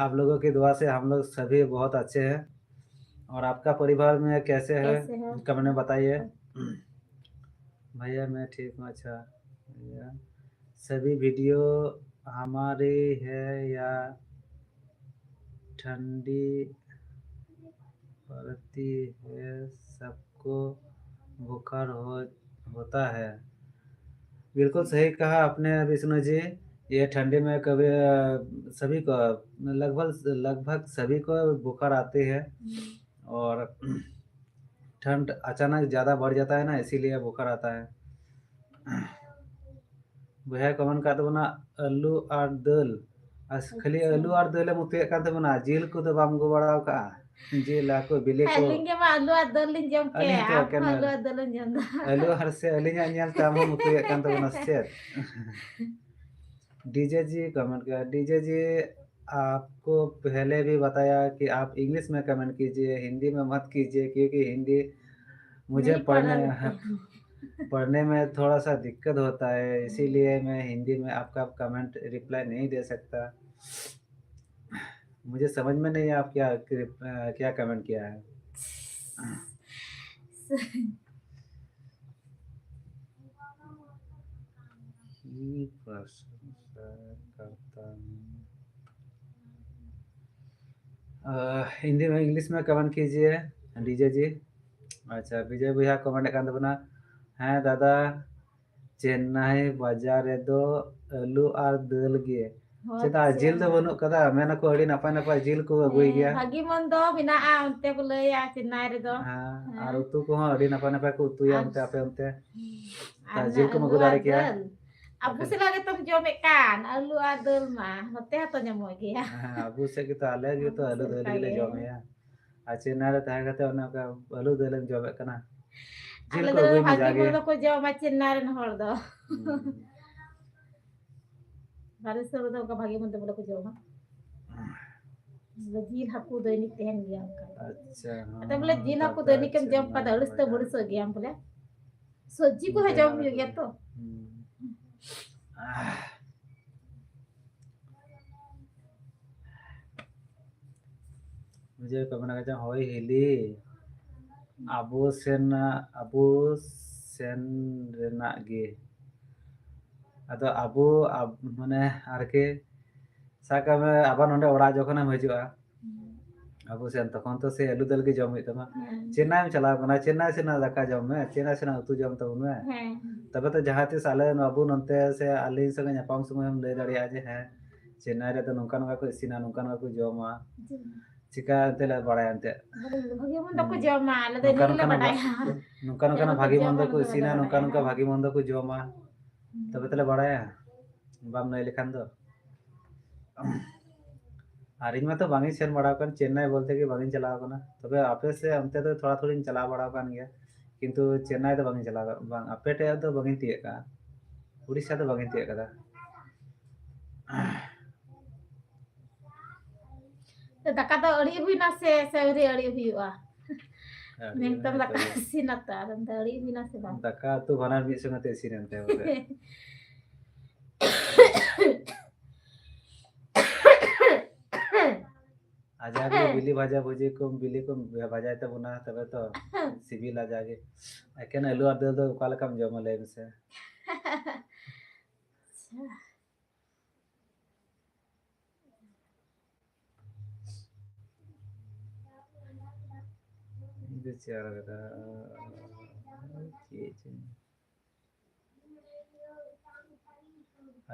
आप लोगों की दुआ से हम लोग सभी बहुत अच्छे हैं और आपका परिवार में कैसे है कैसे है? कमेंट में बताइए भैया मैं ठीक हूँ अच्छा भैया सभी वीडियो हमारी है या ठंडी पड़ती है सबको बुखार होता है बिल्कुल सही कहा आपने विष्णु जी ये ठंडी में कभी सभी को लगभग सभी को बुखार आती है और ठंड अचानक ज़्यादा बढ़ जाता है ना इसीलिए बुखार आता है भैया कमेंट कर तबना आलू और दाल खाली आलू और दाल मुतुए कान तबना जिल को तो बाम गो बड़ा का जिल को बिले को Lingnya mah lu ada lin jam ke. अलिंग तो Apa एकेन lu ada lin jam dah. आलू हर से अलिंग ñel ताम मुतुए कान तबना सेट डीजे जी कमेंट किया डीजे जी आपको पहले भी बताया कि आप इंग्लिश में कमेंट कीजिए हिंदी में मत कीजिए क्योंकि हिंदी मुझे नहीं पढ़ा पढ़ने में थोड़ा सा दिक्कत होता है इसीलिए मैं हिंदी में आपका कमेंट रिप्लाई नहीं दे सकता मुझे समझ में नहीं आप क्या कमेंट किया है की प्रशंसा करता हूँ हिंदी में इंग्लिश में कमेंट कीजिए डीजे जी अच्छा विजय भैया कमेंट कर देना हैं दादा चेन्नई बाजार रे दो आलू और दाल गे चेदा जिल दो बनु कदा मेना को अड़ी नपाय नपाय जिल को अगुई गया Bagi mondo mina'a onte kulo ya Cina redo. हाँ और उतु को अड़ी नपाय नपाय को उतु या onte ape onte ता जिल को Anak मगु lu दारे किया adel. Abu sila kita jome kan, alu adel mah. Hote hato nyamo ya. हाँ अबू से की तो आले गे तो आलू दाल गे जमे या अच्छे नारे ताहे कते ओने का आलू दाल जमे कना जिल Ala को dulu अगुई में bagi जागे mondo ko jome Cina ren hor do. Baru suruh do ka bagi mondo ko jome. Jil haku dainik tehen gyan ka. अच्छा Ata bole jil haku dainik kem jam pada ulus to budi so gyan bole. Soji ko ha jam yo to. मुझे comment करते होय हिली अबू सेन रेना गे अदो अबू माने R K साका में आबा नोंडे ओड़ा जखन हम हजुआ अबू सेन तखन तो से आलू दाल के जम हुई तमा चेन्नई में चला बना चेन्नई से ना दाका जम में चेन्नई से ना उतु जम तब में तबे तो जहां तीस आले अबू नंते से आली संगे ᱧᱟᱯᱟᱢ समय हम ले दड़िया जे है चेन्नई रे तो नोंका नोंका को इसिना नोंका नोंका को जमा चिका तेला बड़ा अंते Bagi mondo ko jome ala dainik la badaya. नोंका नोंका भागी मंद को इसिना नोंका नोंका भागी मंद को जमा तबे तेला बड़ाया बाम नहीं लिखान दो और इन में तो बांगी सेन बड़ा कर चेन्नई बोलते कि बांगी चलाओ कना तबे आपे से अंते तो थोड़ा थोड़ी चला बड़ा कान गया किंतु चेन्नई तो बांगी चला बांग आपे टे तो बांगी तिए का उड़ीसा तो बांगी तिए का Daka to ori hui na se ori hui wa. Neng tam daka sinata dan ori hui na se ba. दाका तो बनार मिस संगते इसिन अंते बोले आजागे बिली भाजा भुजी को बिली को भाजा तो बना तबे तो सिबिल आ जागे एकेन आलू और दाल तो काल कम जम ले से बेचारा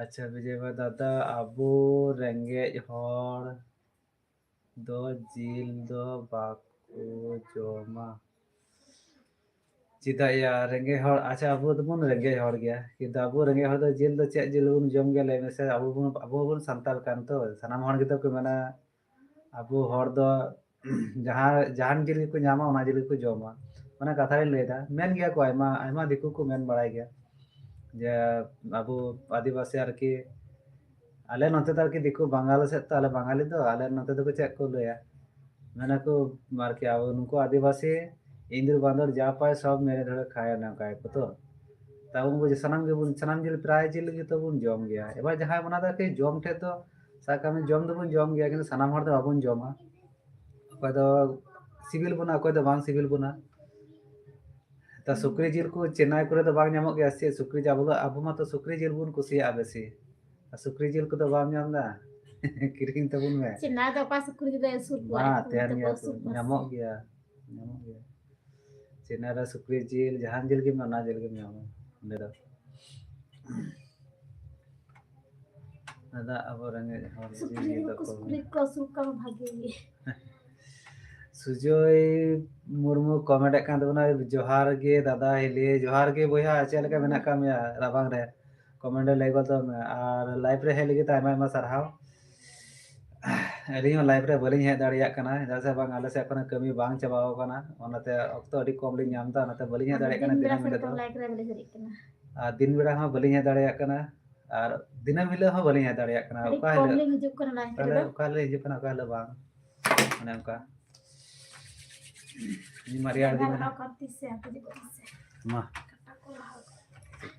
अच्छा विजय दादा अबू रेंगे हर दो जिल दो बाको जोमा चिदा या रेंगे हर अच्छा अबो तो बन रेंगे हर गया किंतु अबो रेंगे हर तो जेल तो चेक जेल बन जम गया ले से अबो बन संताल कान तो सनाम हर गितो को मना अबो हर दो जहान जेल को नामा ओना जेल को जमा माने कथा रे लेदा मेन गया को आयमा आयमा दिकु को मेन बड़ाय गया जे अबो आदिवासी आरकी आले नते तो आरकी दिकु बंगाल से तो आले बंगाली तो आले नते तो चेक को लया मैंने को मार के अब उनको आदिवासी इंद्र बांदर जा पाए सब मेरे धड़े खाया ना खाए को तो तब उनको सनाम जिल प्राय जिल के तो बुन जम गया एबार जहां बना था कि जम ठे तो साका में जम दो बुन जम गया कि सनाम हर दो बाबुन जमा अकोय दो सिविल बुना अकोय दो बांग सिविल बुना ता सुक्री जिल को चेन्नई करे तो बांग नामक गया से सुक्री अब मा तो सुक्री जिल बुन कुसिया बेसी सुक्री जिल को तो बांग नामदा किरिंग तबुन में चिन्ना तो पास कुड़ी दे सुर मा तेन गया नामक गया चेन्नई रा सुक्री जिल जहान जिल के मना जिल के नाम अंदर दादा अब रंगे और जिल तो सुक्री को सुका भागे सुजय मुर्मू कमेंट कान दबना जोहार गे दादा हेले जोहार गे बोया चल के मेना का मेया राबांग रे कमेंट ले गो तो और लाइव रे हेले गे ताइमा मा सरहाव अली लाइव रे बलिंग हे दाड़िया कना जैसे बांग आले से अपन कमी बांग चबाव कना ओनाते अक्तो अडी कम लिंग नामता ओनाते बलिंग हे दाड़िया कना दिन मिले तो लाइक रे बले कना दिन बेड़ा हां बलिंग हे दाड़िया कना और दिन मिले हां बलिंग हे दाड़िया कना ओका है कम हिजुक कना लाइक रे ओका ले हिजुक कना ओका ले बांग माने ओका ni Maria di mana करती से आप जी करती mah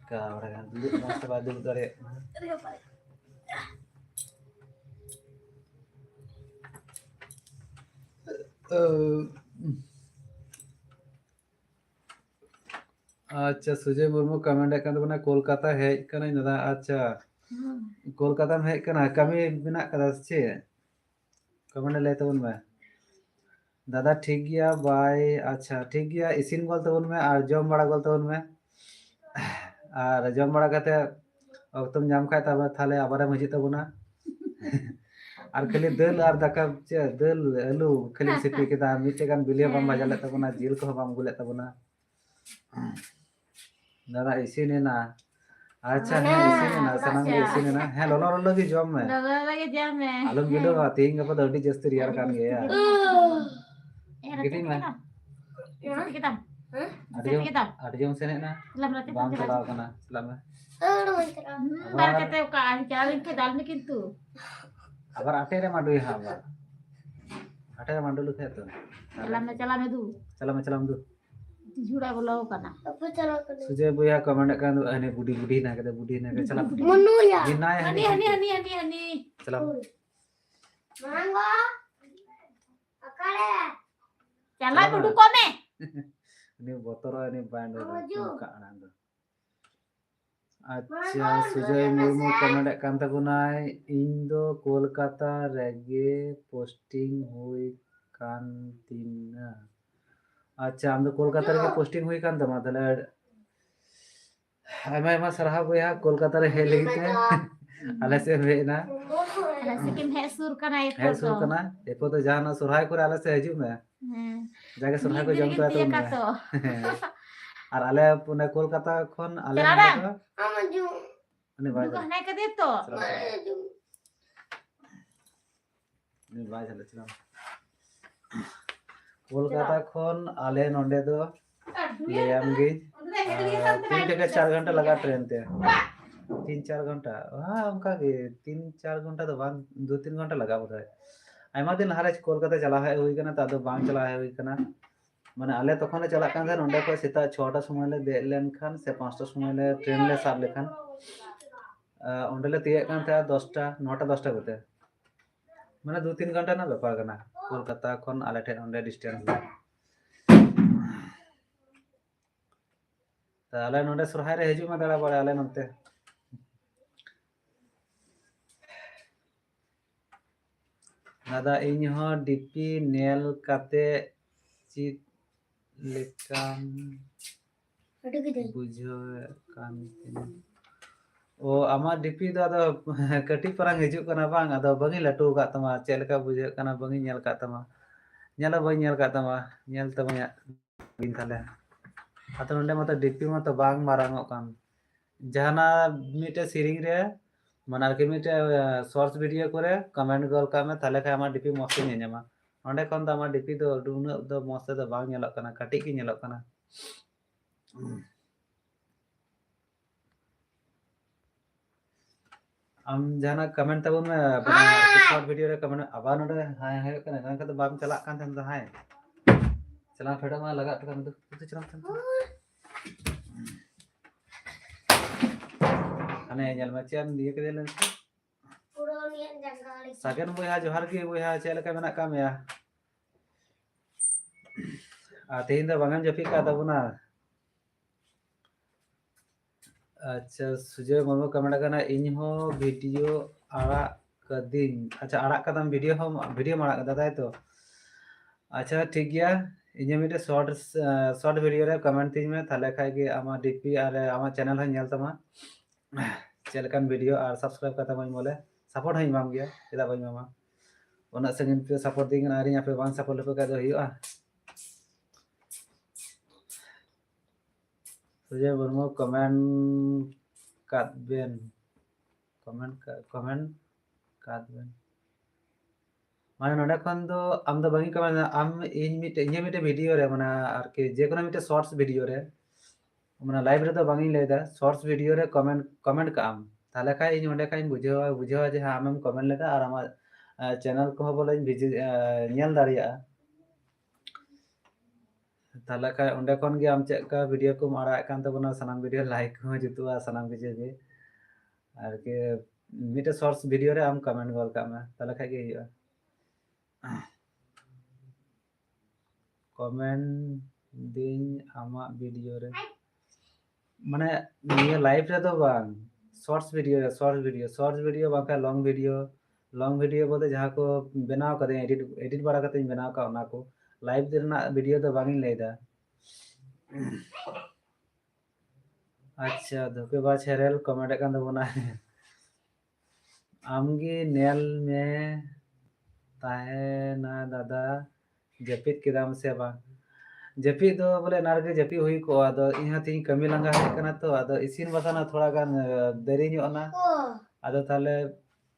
ka orang kan duduk mas badu dore से अरे भाई अच्छा सुजय मुर्मू कमेंट kan तो बना कोलकाता है कना दादा अच्छा कोलकाता में है कना कमी बिना कदा छे कमेंट ले तो उनमें दादा ठीक गया बाय अच्छा ठीक गया इसिन गोल तो उनमें और जम बड़ा गोल तो उनमें और जम बड़ा करते तुम नाम खाए तब थाले आबार मजी तबना और खाली दल और दाका चे दल आलू खाली सिपी केदा मिटे गान बिलिया बाम बाजा ले तबना जिल को बाम गुले तबना दादा इसिन ना अच्छा है इसिन ना सनाम गे इसिन ना है लोलो लोलो की जम में लगा लगे जाम में आलम गिलो तीन गप तो अडी जस्ती रियार कान गया गिटिंग में kita आडियम से ना lam rati बाम चलाव कना चला में bar kete ka jalan ke dal में किंतु अबर आटे रे माडुई हां अबर आटे रे माडुलु खे तो चला में दू चला में दू झुड़ा बोला कना अब चलो कर सुजय भैया कमेंट कान अने बुडी ना के चला मनु या बिना हनी हनी हनी हनी हनी चला मांगो अकाले चला बुडू कोने ini botol ini bandel muka anand अच्छा सुजय मुर्मू कमेंट कान तबुनाय इndo कोलकाता रेगे पोस्टिंग हुई कान तीना अच्छा हम तो कोलकाता रे पोस्टिंग हुई कान तमा तले आयमा सरहा बोया कोलकाता रे हे लेगिते आले से भेना सिक्किम है सुर कना है सुर कना एको तो जाना सुरहाय करे आले से हजू में जाके सुरहाय को जम तो और आले पुने कोलकाता खन आले तो आमजू ने भाई कहना के दे तो ने भाई चला कोलकाता खन आले नोंडे दो लेयाम गे 3 থেকে 4 घंटा लगा ट्रेन ते 3-4 घंटा हां उनका के 3-4 घंटा तो बांग 2-3 घंटा लगा बोले आयमा दिन हारे कोलकाता चला है हुई कना ता बांग चला है हुई कना माने आले तखन चला कान नोंडे को सेता 6टा समय ले दे लेन खान से 5टा समय ले ट्रेन ले साब लेखान ओंडले तिये कान था 10टा 9टा 10टा गते माने 2-3 घंटा ना व्यापार कना कोलकाता खन आले ठे ओंडे डिस्टेंस ता आले नोंडे सुरहाय रे हिजु मा दाड़ा बड़े आले नोंते दादा इन हो डीपी नेल काते चित लेकान अटक दे बुझो कान ओ आमा डीपी दादा कटी परंग हिजु कना बांग आदो बंगी लटू का तमा चेलका बुझे कना बंगी नेल का तमा नेला बई नेल का तमा नेल तमा बिन थाले ᱟᱫᱚ ᱱᱚᱰᱮ ᱢᱟᱛᱚ ᱰᱤᱯᱤ ᱢᱟᱛᱚ ᱵᱟᱝ ᱢᱟᱨᱟᱝᱚᱜ ᱠᱟᱱ ᱡᱟᱦᱟᱱᱟᱜ ᱢᱤᱫᱴᱮᱡ ᱥᱮᱨᱮᱧ ᱨᱮ মানে আর কি মিটে শর্টস ভিডিও করে কমেন্ট গল কামে তাহলে খাই আমার ডিপি মস্ত ᱧᱮᱧᱟᱢᱟ ᱚᱸᱰᱮ ᱠᱷᱚᱱ ᱫᱚ আমার ডিপি ᱫᱚ ᱩᱱᱟᱹᱜ ᱫᱚ ᱢᱚᱡᱽ ᱛᱮᱫᱚ ᱵᱟᱝ ᱧᱮᱞᱚᱜ ᱠᱟᱱᱟ ᱠᱟᱹᱴᱤᱡ ᱜᱮ ᱧᱮᱞᱚᱜ ᱠᱟᱱᱟ ᱟᱢ ᱡᱟᱦᱟᱱᱟᱜ ᱠᱚᱢᱮᱱᱴ ᱛᱟᱵᱚᱱ ᱢᱮ শর্ট ভিডিও রে কমেন্ট আবার ᱱᱚᱰᱮ ᱦᱟᱭ ᱦᱩᱭᱩᱜ ᱠᱟᱱᱟ ᱮᱱᱠᱷᱟᱱ ᱫᱚ ᱵᱟᱢ ᱪᱟᱞᱟᱜ ᱠᱟᱱ ᱛᱟᱦᱮᱸ ᱫᱚ ᱦᱟᱭ ᱪᱟᱞᱟᱣ ᱯᱷᱮᱰᱚᱜ ᱢᱟ ᱞᱟᱜᱟᱜ ᱛᱟᱠᱟᱢ ᱫᱚ ᱪᱟᱞᱟᱣ ᱛᱟᱦᱮᱸ ᱦᱟᱱᱮ ᱧᱮᱞ ᱢᱮ ᱪᱮᱫ ᱮᱢ ᱤᱭᱟᱹ ᱠᱮᱫᱮ ᱞᱮᱱ Puronian jangkari. ᱥᱟᱜᱮᱱ ᱵᱚᱭᱦᱟ ᱡᱚᱦᱟᱨ ᱜᱮ ᱵᱚᱭᱦᱟ ᱪᱮᱫ ᱞᱮᱠᱟ ᱢᱮᱱᱟᱜ ᱠᱟᱜ ᱢᱮᱭᱟ ᱟᱨ ᱛᱮᱦᱮᱧ ᱫᱚ ᱵᱟᱝᱮᱢ ᱡᱟᱹᱯᱤᱫ ᱠᱟᱜ ᱛᱟᱵᱚᱱᱟ अच्छा सुजय मुर्मू कमेंट करना इन हो वीडियो आड़ा कदिन अच्छा आड़ा कदम वीडियो आड़ा कदा ताई तो अच्छा ठीक गया इन मिटे शॉर्ट वीडियो रे कमेंट तीन में थाले खाई के आमा डीपी और आमा चैनल हन नेल तमा चेलकान वीडियो और सब्सक्राइब करता मैं बोले सपोर्ट हई माम गया चेदा बाई मामा ओना संगिन पे सपोर्ट दिगन आरी यहाँ पे वन सपोर्ट पे का दो हियो सुजय मुर्मू कमेंट कादबेन कमेंट कादबेन माने नोडे खन दो आम दो बागी कमेंट आम इन मिटे वीडियो रे माने आर के जे कोनो मिटे शॉर्ट्स वीडियो रे माने लाइव रे तो बागी लेदा शॉर्ट्स वीडियो रे कमेंट का आम ताले खाय इन ओंडे खाय बुझावा जे हां आम कमेंट लेदा और आमा चैनल को बोले नेल दाड़िया ताले खाय ओंडे खन गे आम चेक का वीडियो को मारा कान तबना सनाम वीडियो लाइक को जुतुआ सनाम किछु गे आर के मिटे शॉर्ट्स वीडियो रे आम कमेंट गल का में ताले खाय गे हियो कमेंट दिन आमा वीडियो रे माने ये लाइव रे तो बांग शॉर्ट्स वीडियो बाका लॉन्ग वीडियो बोले जहां को बनाव कदे एडिट बड़ा कते बनाव का ओना को लाइव देना वीडियो तो बांग लेदा अच्छा धोखेबाज छेरेल कमेंट कान दबोना आमगे नेल में ताहे ना दादा जपित किदाम से बा जपित दो बोले नारगे जपि हुई को आदो इहा तीन कमी लंगा है कना तो आदो इसिन बसाना थोड़ा गान देरी ᱧᱚᱜ आदो ताले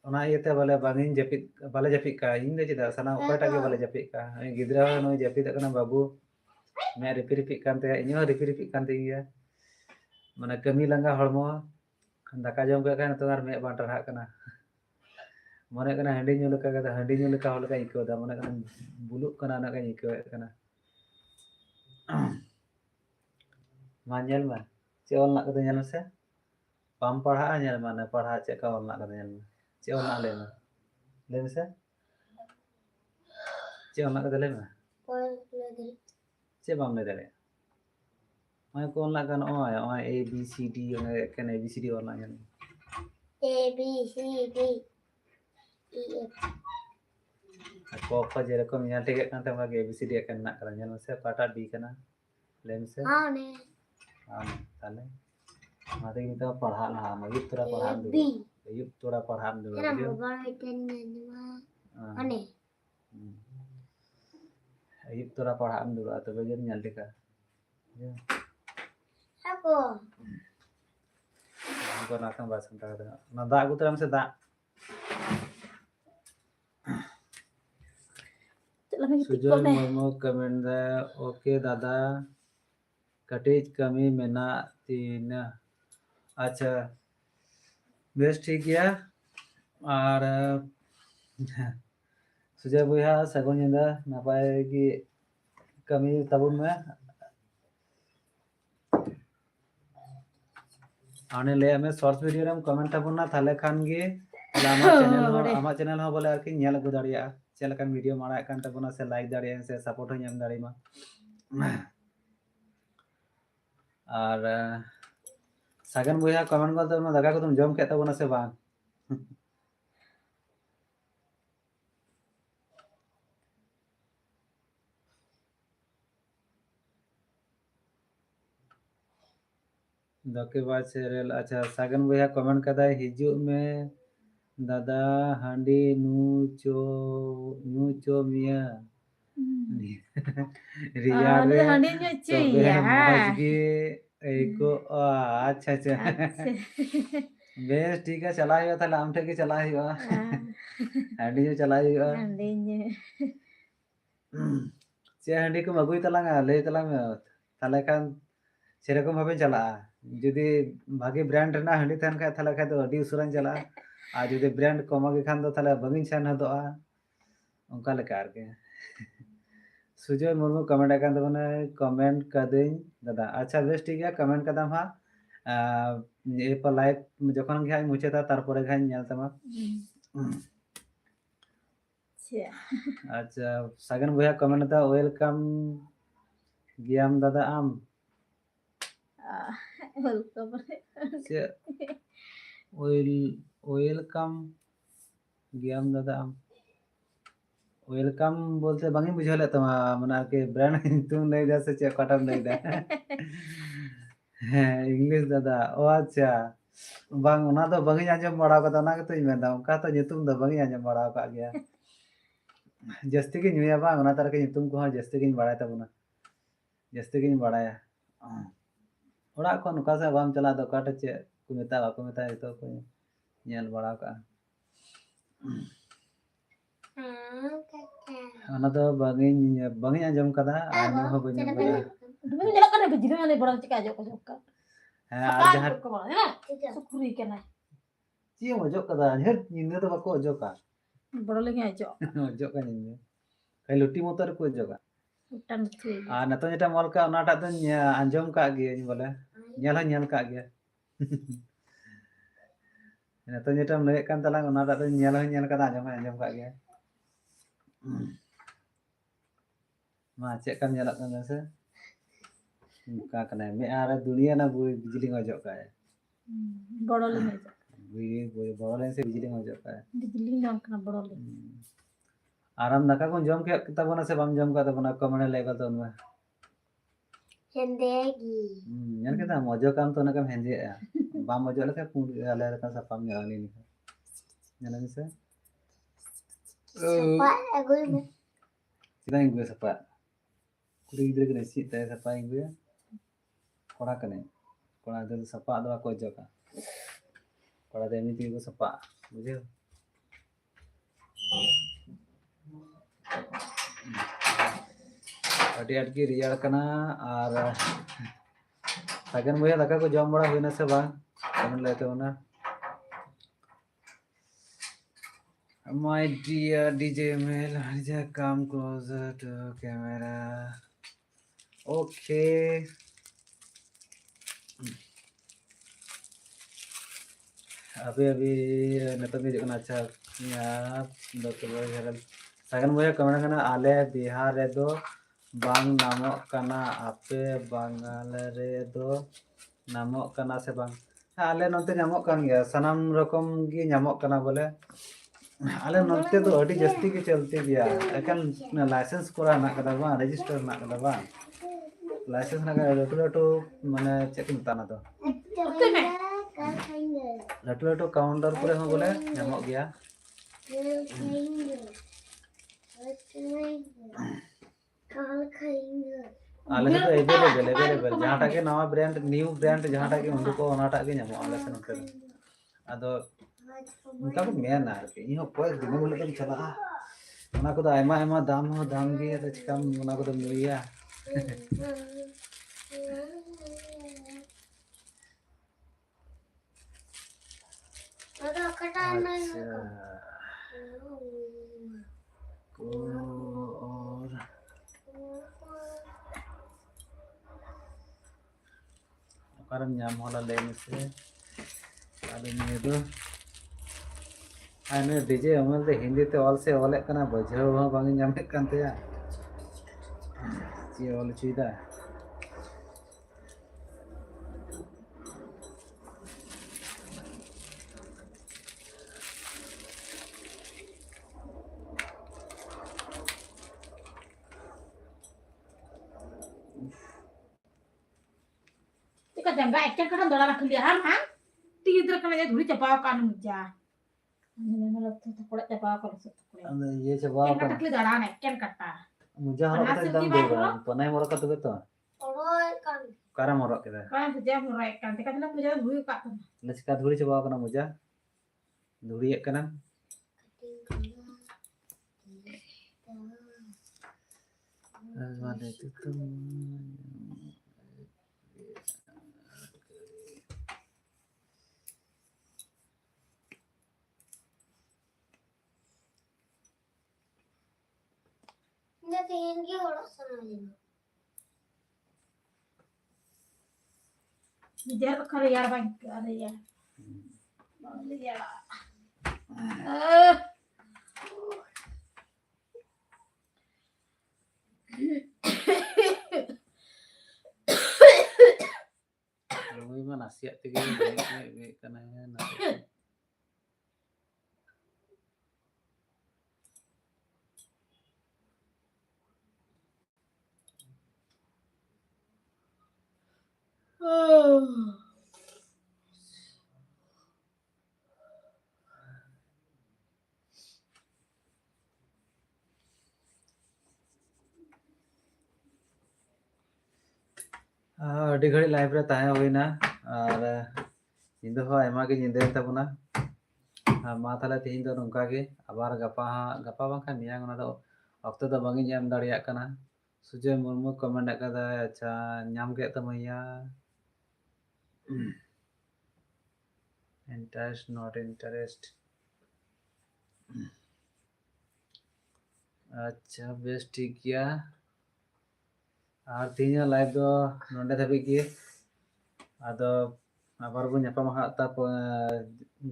ओना इते बोले बांगिन जपित बाले जपित का इन दे चिदा सना ओकाटा के बाले जपित का गिदरा नो जपित कना बाबू मैं रिपीट कानते इनो रिपीट कानते गया माने कमी लंगा हड़मो दाका जम के कान तो आर मे बांटर हा कना मने कना हंडी ᱧᱩ लका का हंडी ᱧᱩ लका होल का इको दा मने कना बुलुक कना ना का इको कना मान्यल में चे ऑल ना कदे ñel से पाम पढ़ा ñel माने पढ़ा चे का ऑल ना कदे ñel में चे ऑल ना ले में से चे ऑल ना कदे ले में चे बाम ले दे मैं को ऑल ना कन ओ ए बी सी डी ओने कन A B C D all ना ñel A B C D E F को को जे रकम ñel टेके कान तमा के ए बी सी डी कन ना करा ñel से पाटा डी कना लेम से हाँ ने ताले माते की तो पढ़ा ना मयुब तोरा पढ़ा दो मयुब तोरा पढ़ा दो तेरा मोबाइल इतने नवा अने मयुब तोरा पढ़ा दो तो बजे ñel टेका aku को ना का बात संता ना दा को तरम से दा सुजय मुर्मू कमेंट दे ओके दादा कटेज कमी मेना तीन अच्छा बेस ठीक गया और सुजय बुया सगुन निंदा नापाय की कमी तबुन में आने ले हमें शॉर्ट्स वीडियो रे कमेंट तबुना थाले खान गे आमा चैनल हो बोले आरकी ñel गु दाड़िया चेलकान वीडियो मारा कान तबुना से लाइक दाड़िया से सपोर्ट हो ñam दाड़ी मा और सागन बुया कमेंट गल तो दाका को तुम जम के तबुना से बांग धोखेबाज छेरेल अच्छा सागन बुया कमेंट कदा हिजू में दादा हांडी नु चो मिया रियार ᱟᱹᱰᱤ रे ᱦᱟᱺᱰᱤ ᱧᱚᱜ तबे ᱦᱚᱪᱚᱭᱮᱭᱟ मौज गे एको अच्छा अच्छा ᱟᱪᱪᱷᱟ बेस ठीक है चला हुआ ताले आम ठे के चला हुआ हांडी जो चला हुआ ᱦᱟᱺᱰᱤ ᱧᱩ चे हांडी को अगुई तलांगा ले तलांग ताले खान सेरकम भावे चला जुदी भागी ब्रांड रेना हांडी तहन खाय ताले खाय तो अडी उसुरान चला आ जुदी ब्रांड कम गे खान दो ताले बगिन सेन हदोआ उनका लेका आरके सुजय मुर्मू कमेंट आकान तबना कमेंट कदिन दादा अच्छा बेस ठीक है कमेंट कदम हा ये पर लाइव जखन गे हाय मुचाता तारपरे गे नेल तमा अच्छा सागन भैया कमेंट दा वेलकम गियाम दादा आम से वेलकम गियाम दादा आम वेलकम बोलते बांगी बुझाले तमा मना के ब्रांड तुम नहीं जा से चे कटम नहीं दा इंग्लिश दादा ओ अच्छा बांग ओना दो बांगी आंजम बड़ा कदा ना के मेंदा उनका तो nyutum दो बांगी आंजम बड़ा का गया जस्ती की न्यूया बांग ओना तार के nyutum को जस्ती की बड़ा तबना जस्ती की बड़ाया ओड़ा को नुका से बाम चला दो काटे चे को मेता तो को नेल बड़ा का ओना तो बांगी आंजम कदा आंजम हो बनी बड़ा Dumi nyala kan bijili mane borang cika aja ko jokka. हां आज जहां Ko bang ya. Sukuri kana. ची मजो कदा हर निंदे तो बको जो का Boro lagi aja. जो का निंदे कई लुटी मोतर को जो का Utan tu. आ नतो जेटा मॉल का ओनाटा तो आंजम का गे बोले नेल का गे नतो जेटा लय कान तलांग ओनाटा तो नेल का आंजम का गे मा चे कान नेला कान से का कने मे आरे दुनिया ना बिजली गजो का है Boro lagi aja. वो बड़े से बिजली गजो का है Bijili nyam kana boro lagi. आराम दाका को जम के तबना से बम जम का तबना कमने लेगा तो उनमें Hendegi. यार के ता मजो काम तो ना कम हेंजे बाम मजो लका पुंड आले का सपाम यानी नि यानी से Cepat aku ini. kita gue sapa कुड़ी गिद्र के सी ते सपा gue कोड़ा कने कोड़ा दे सपा दो को जो का कोड़ा दे एमनी को सपा बुझे अटी अटकी रियाल कना और सागन भैया दाका को जम बड़ा हुई ना से बा कमेंट लेते हो ना My dear DJ Mel, just come closer to camera. Okay. अभी नतम भी देखना अच्छा यार डॉक्टर भाई सागन भैया कमेंट करना आले बिहार रे दो बांग नामो कना आपे बांगाल रे दो नामो कना से बांग आले नोते नामो कान गया सनाम रकम गी नामो कना बोले आले नोते तो अड़ी जस्ती के चलते गया एकान लाइसेंस कोरा ना कदा बा रजिस्टर ना कदा बा लाइसेंस ना का लटू माने चेक मताना तो लटू काउंटर पर हो बोले नामो गया आले तो अवेलेबल जहां के नवा ब्रांड न्यू ब्रांड जहां के उनको को ओनाटा के नामो आले से नोते आदो उनका को मेन आरके इहो कोई दिन बोले तो चला ओना को आयमा आयमा दाम हो दाम गे तो चिकम ओना को तो मिलिया Ada katana. और कारण नाम होला लेने से आले ने दो आने डीजे अमल ते हिंदी ते ऑल से ऑल कना बजो बांग नामे कानते या ची all चीदा Tika jangga action kan dalam nak lihat han. Tidur kan aja dulu coba kan muja. Ini malah tuh kulit coba kalau satu kulit. ये जवाब Kan kata kali dalam action kata. मुझे Harak Panas kata sih, dam Bang, deba lo? panai morok kata beto Oroy kan. kara morok kita Kan sejak mulai kan, tekan nak punya dulu kak tuh. le sikat dhuri coba kana muja dhuri ek kana mana itu tuh Nggak tinggi orang sana aja. Biar karya bang, karya. Ya. Lui mah nasihat tiga baik kana nasihat ᱟᱹᱰᱤ ᱜᱷᱟᱹᱲᱤᱡ live ᱨᱮ ᱛᱟᱦᱮᱸ ᱦᱩᱭᱱᱟ ᱟᱨ ᱧᱤᱫᱟᱹ ᱦᱚᱸ ᱟᱭᱢᱟ ᱜᱮ ᱧᱤᱫᱟᱹᱭᱮᱱ ᱛᱟᱵᱚᱱᱟ ᱢᱟ ᱛᱟᱦᱞᱮ ᱛᱮᱦᱮᱧ ᱫᱚ ᱱᱚᱝᱠᱟ ᱜᱮ ᱟᱵᱟर ᱜᱟᱯᱟ ᱵᱟᱝᱠᱷᱟᱱ ᱢᱮᱭᱟᱝ ᱚᱱᱟ ᱫᱚ ᱚᱠᱛᱚ ᱫᱚ ᱵᱟᱝ ᱤᱧ ᱮᱢ ᱫᱟᱲᱮᱭᱟᱜ ᱠᱟᱱᱟ ᱥᱩᱡᱚᱭ ᱢᱩᱨᱢᱩ ᱠᱚᱢᱮᱱᱴ ᱟᱠᱟᱫᱟᱭ ᱟᱪᱪᱷᱟ ᱧᱟᱢ ᱠᱮᱫ ᱛᱟᱢᱟᱹᱧᱟ interest not interest अच्छा बेस ठीक गया और तीन लाइव दो नोंडे धाबी गे आदो आबार बो ᱧᱟᱯᱟᱢ ᱦᱟᱸᱜ ᱛᱟᱯᱚᱨ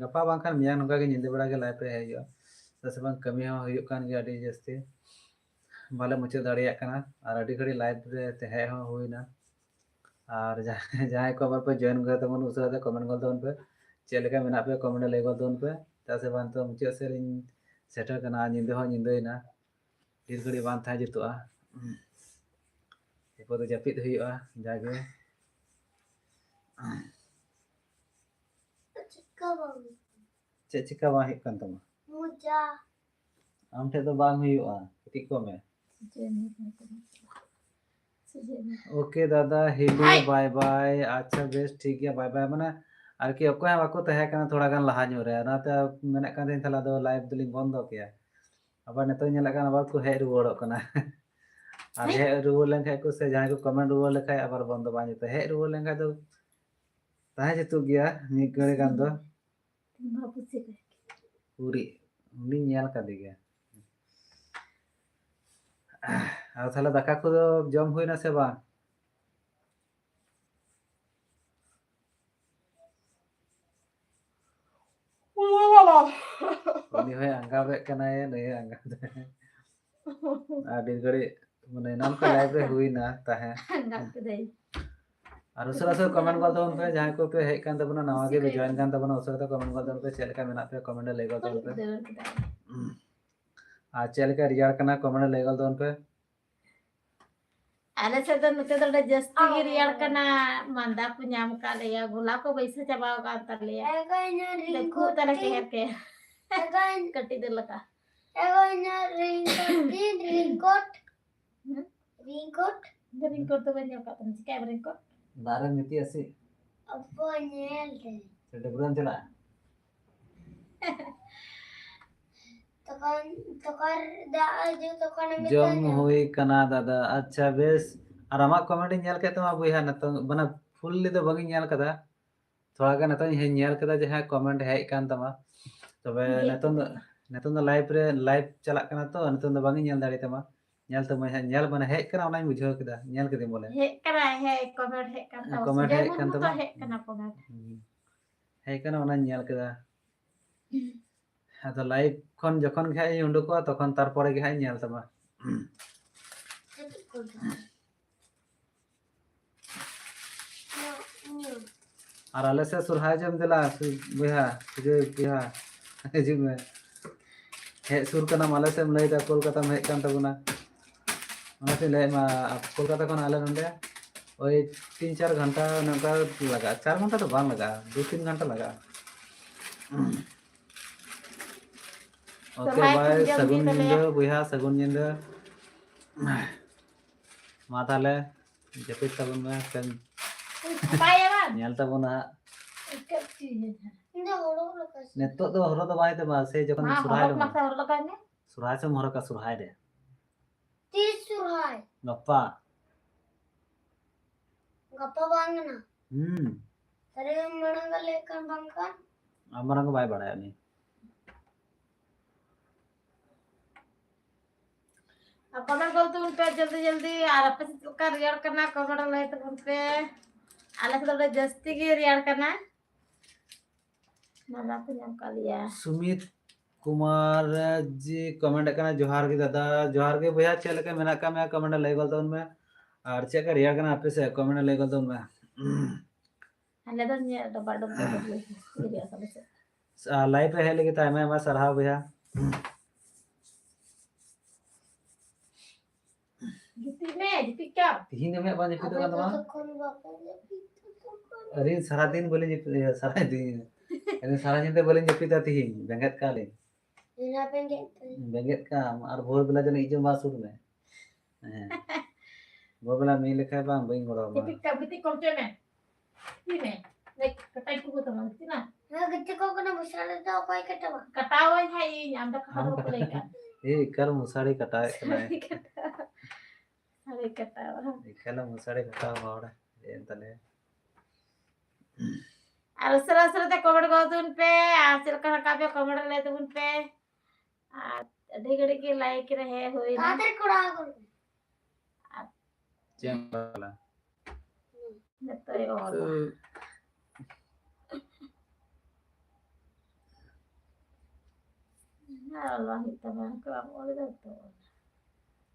ᱜᱟᱯᱟ ᱵᱟᱝᱠᱷᱟᱱ ᱢᱮᱭᱟᱝ ᱱᱚᱝᱠᱟ ᱜᱮ ᱧᱤᱫᱟᱹ ᱵᱮᱲᱟ ᱜᱮ ᱞᱟइভ ᱨᱮ ᱦᱮᱡ ᱦᱩᱭᱩᱜᱼᱟ ᱪᱮᱫᱟᱜ ᱥᱮ ᱵᱟᱝ ᱠᱟᱹᱢᱤ ᱦᱚᱸ ᱦᱩᱭᱩᱜ ᱠᱟᱱ ᱜᱮᱭᱟ ᱟᱹᱰᱤ ᱡᱟᱹᱥᱛᱤ ᱵᱟᱞᱮ ᱢᱩᱪᱟᱹᱫ ᱫᱟᱲᱮᱭᱟᱜ ᱠᱟᱱᱟ ᱟᱨ ᱟᱹᱰᱤ ᱜᱷᱟᱹᱲᱤᱡ ᱞᱟइव ᱨᱮ ᱛᱟᱦᱮᱸ ᱦᱚᱸ ᱦᱩᱭᱱᱟ और जहाँ को आबार पे जॉइन कर तबन उसाते कमेंट कर तबन पे चेक लेका मेना पे कमेंट लay कर तबन पे तासे बान तो मुझे से सेटल करना निंदे हो निंदेना ढेर घड़ी बान था जुतुआ एको तो जापित हुआ जागे Cika bang. चेक चिका बा हिक कान तमा Muja. आम ठे तो बांग हुआ कति को में ओके दादा हिलू बाय बाय अच्छा बेस ठीक है बाय बाय माने आर कि अकोय बाको तहे kana थोड़ा गान लहा ᱧᱚᱜ रे नाते मेने कान दिन थला दो लाइव दलिन बंदो किया अब नेतो नेला कान आबार को हेड रुवाड़ो कना आर हेड रुवाड़ लेन खाय को से जहां को कमेंट रुवाड़ लेखाय आबार बंदो बानी तो हेड रुवाड़ लेन खाय तो ताहे जतु गया नि गरे गान दो पूरी उनी नेल का दिगे आ थला दाका को जम हुई ना से बा उनी होय अंगाबे कनाय नय अंगा आडी गड़ी माने नाम का लाइव रे हुई ना ताहे और उसरा से कमेंट कर दवन पे जहां को पे हेक कान तबना नवा के भी जॉइन कान तबना उसरा तो कमेंट कर दवन पे चेल का मेना पे कमेंट ले गल दवन पे आ चेल का रियार कना कमेंट ले गल दवन पे Ada satu nute ada jasti rial kena manda punya muka ya gula ko bisa coba kantor ya Eganya dekku tala keher ke Egan. keti dulu ka Eganya ringkot. beringkot tuh banyak ka tuh kayak beringkot Narang नीति ऐसी Apa nyel deh. चले बुरान चला Tokar dah aja tokar जम हुई कना दादा अच्छा base और आमा कमेंट नेल के तमा बुया न तो बना फुल्ली तो बगी नेल कदा थोड़ा गान तो हे नेल कदा जहां कमेंट हेज कान तमा तबे नतन लाइव चला कना तो नतन तो बगी नेल दाड़ी तमा नेल तो मैं नेल बना हेज कना ओना बुझाव कदा नेल कदे बोले he kena he comment he kan tahu Comment sudah hek kan pun tama? he kena comment hedge कना ओना नेल कदा तो लाइव खन जखन गे हाई उंडुको तखन तार परे गे हाई नेल तमा और आले से सुरहाय जम दिला बुया जे बुया जे में हे सुर कना माले से लई दा कोलकाता में हेज कान तबुना ओनाते ले मा कोलकाता खन आले नंदे ओई 3-4 घंटा नंका लगा 4 घंटा तो बांग लगा 2-3 घंटा लगा ओके बाय सगुन निंदा बुया सगुन निंदा मा ताले जपित तबन में पेन पाया बा नेल तबन कब चीज है Hindi horo lokas. नेतो तो हरो तो बाय तो से जखन हां सुराय हरक लो मासा हर लगा में सुराय से मोहर का सुराय रे Tis surhay. गप्पा Gappa bangna. हम्म Tare mananga lekan bangkan. अमरंग बाय बड़ा नहीं अब कमेंट कर तो उन पे जल्दी जल्दी और अपने से का रिएक्ट करना कमेंट लाए तो उन पे अलग से थोड़ा जस्ती की रिएक्ट करना ना तो नाम का लिया सुमित कुमार जी कमेंट करना जोहार के दादा जोहार के भैया चल के मेना का मैं कमेंट ले गल तो उनमें और चेक कर रिएक्ट करना आपे से कमेंट ले गल तो उनमें हले तो ये डब्बा डब्बा रिएक्ट सब से लाइव पे है लेकिन टाइम है हमारा सरहा भैया जीती क्या तीन में बाजे पितो का Abe तमा to kon bapa le. अरे सारा दिन बोले सारा दिन अरे सारा दिन बोले पिता तीन बेंगत का ले Nina penge. बेंगत का और भोर बेला जन इजम बासुर में भोर बेला मी लेखा बांग बई गोड़ा मा जीती कौन से में ठीक है लाइक कटाई को तो मालती ना Na gitti ko kana busala to koi katawa. कटाओ है ये हम तो खबर को लेकर ए कर मुसाड़ी कटाए कनाए अरे कटाओ कल मुसाड़ी कटाओ बावड़ा ए तले और सरा ते कमेंट कर दो उन पे आसिर का का पे कमेंट ले दो उन पे आधे घड़ी के लाइक रहे होई ना Tatar kuda ko. चेंग वाला तो ये वाला ना अल्लाह ही तबान को बोल दो तो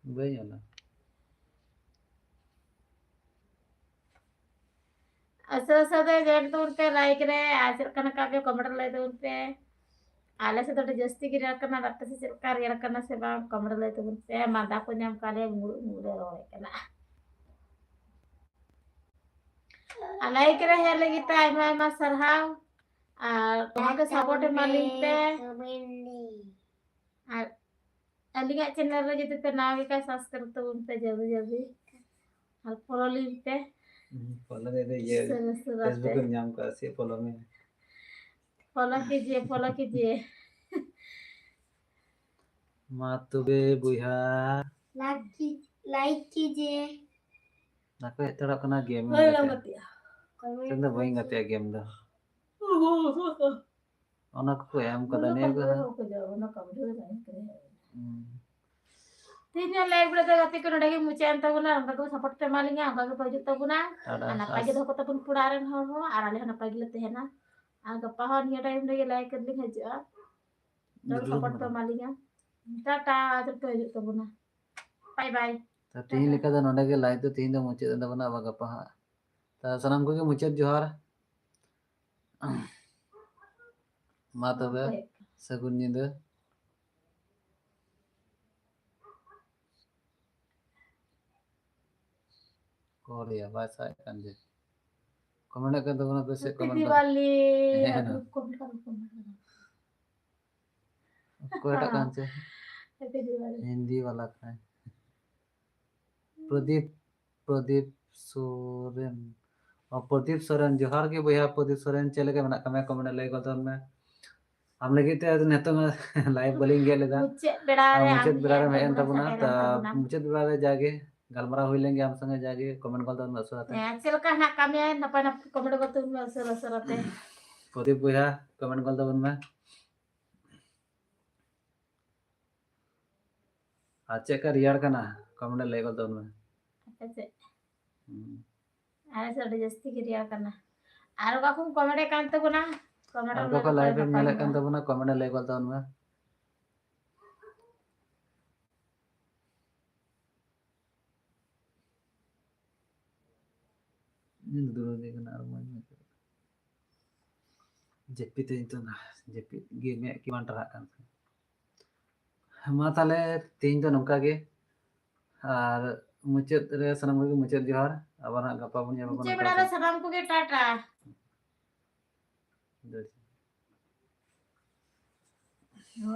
बई वाला असं जेट तो उन पे लाइक रहे आसिर का का पे कमेंट ले दो उन पे आले से थोड़ी जस्ती की रिएक्ट करना रखते से सरकार रिएक्ट करना से बा कमेंट ले दो उन पे मादा को नाम काले मुड़े रोए केला लाइक रहे लगी टाइम में सरहाव और तुम्हारे सपोर्ट में लिंक पे और अलिंगा चैनल रे जते पे नाम का सब्सक्राइब तो उन पे जल्दी जल्दी और फॉलो लिंक पे फॉलो दे दे ये फेसबुक में नाम का से फॉलो में फॉलो कीजिए मातुबे बुया Like कीजिए. नाको एतड़ा कना गेम में होय मत या चंदा बई गते गेम दा ओना को एम कदा ने को ना कब तीन लाइक बड़े तो गति को नडगे मुचे अंत गुना हम को सपोर्ट पे मालिंगा हम को पजु तबुना ana pagi do ko tapun puraren hor ho arale hana pagi lete hena aga pahon ya time lagi like कर ली हजा तो सपोर्ट पे मालिंगा टाटा जब तो हजू तबुना बाय बाय ता तीन लेका दा नडे के लाइव तो तीन दा मुचे दा बना बागा पहा ता सनम को के मुचे जोहार मा तबे सगुन निंदा कोरिया भाषा kan je कमेंट कर दो ना तो से कमेंट दिवाली है ना। कोटा कान से हैप्पी दिवाली हिंदी वाला था प्रदीप सोरेन और प्रदीप सोरेन जोहार के भैया प्रदीप सोरेन चले के मना कमेंट कमेंट ले गल में हम लगे ते नेतो में लाइव बोलिंग गेले दा मुचे बेड़ा रे मुचे बेड़ा में एन तबना ता मुचे बेड़ा में जाके गलमरा हुई लेंगे हम संगे जाके कमेंट कर दो ना सुराते चल का ना कम है ना पना कमेंट करते हैं सर सरते प्रदीप भैया कमेंट कर दो में अच्छा का रियार का ना कमेंट ले गल तो में ऐसे अरे सर जस्ती की रिया करना आरो का कुम कमेंट कांत को ना कमेंट को लाइव में मेले कान तबना कमेंट ले गल तो में दूर देखना और मन जेपी तो ना जेपी गेम में की मांटरा कान मा ताले तीन तो नौका के और मुचेत रे सनम को मुचेत जोहार अब ना गपा बन मुचे बेड़ा रे सलाम को के टाटा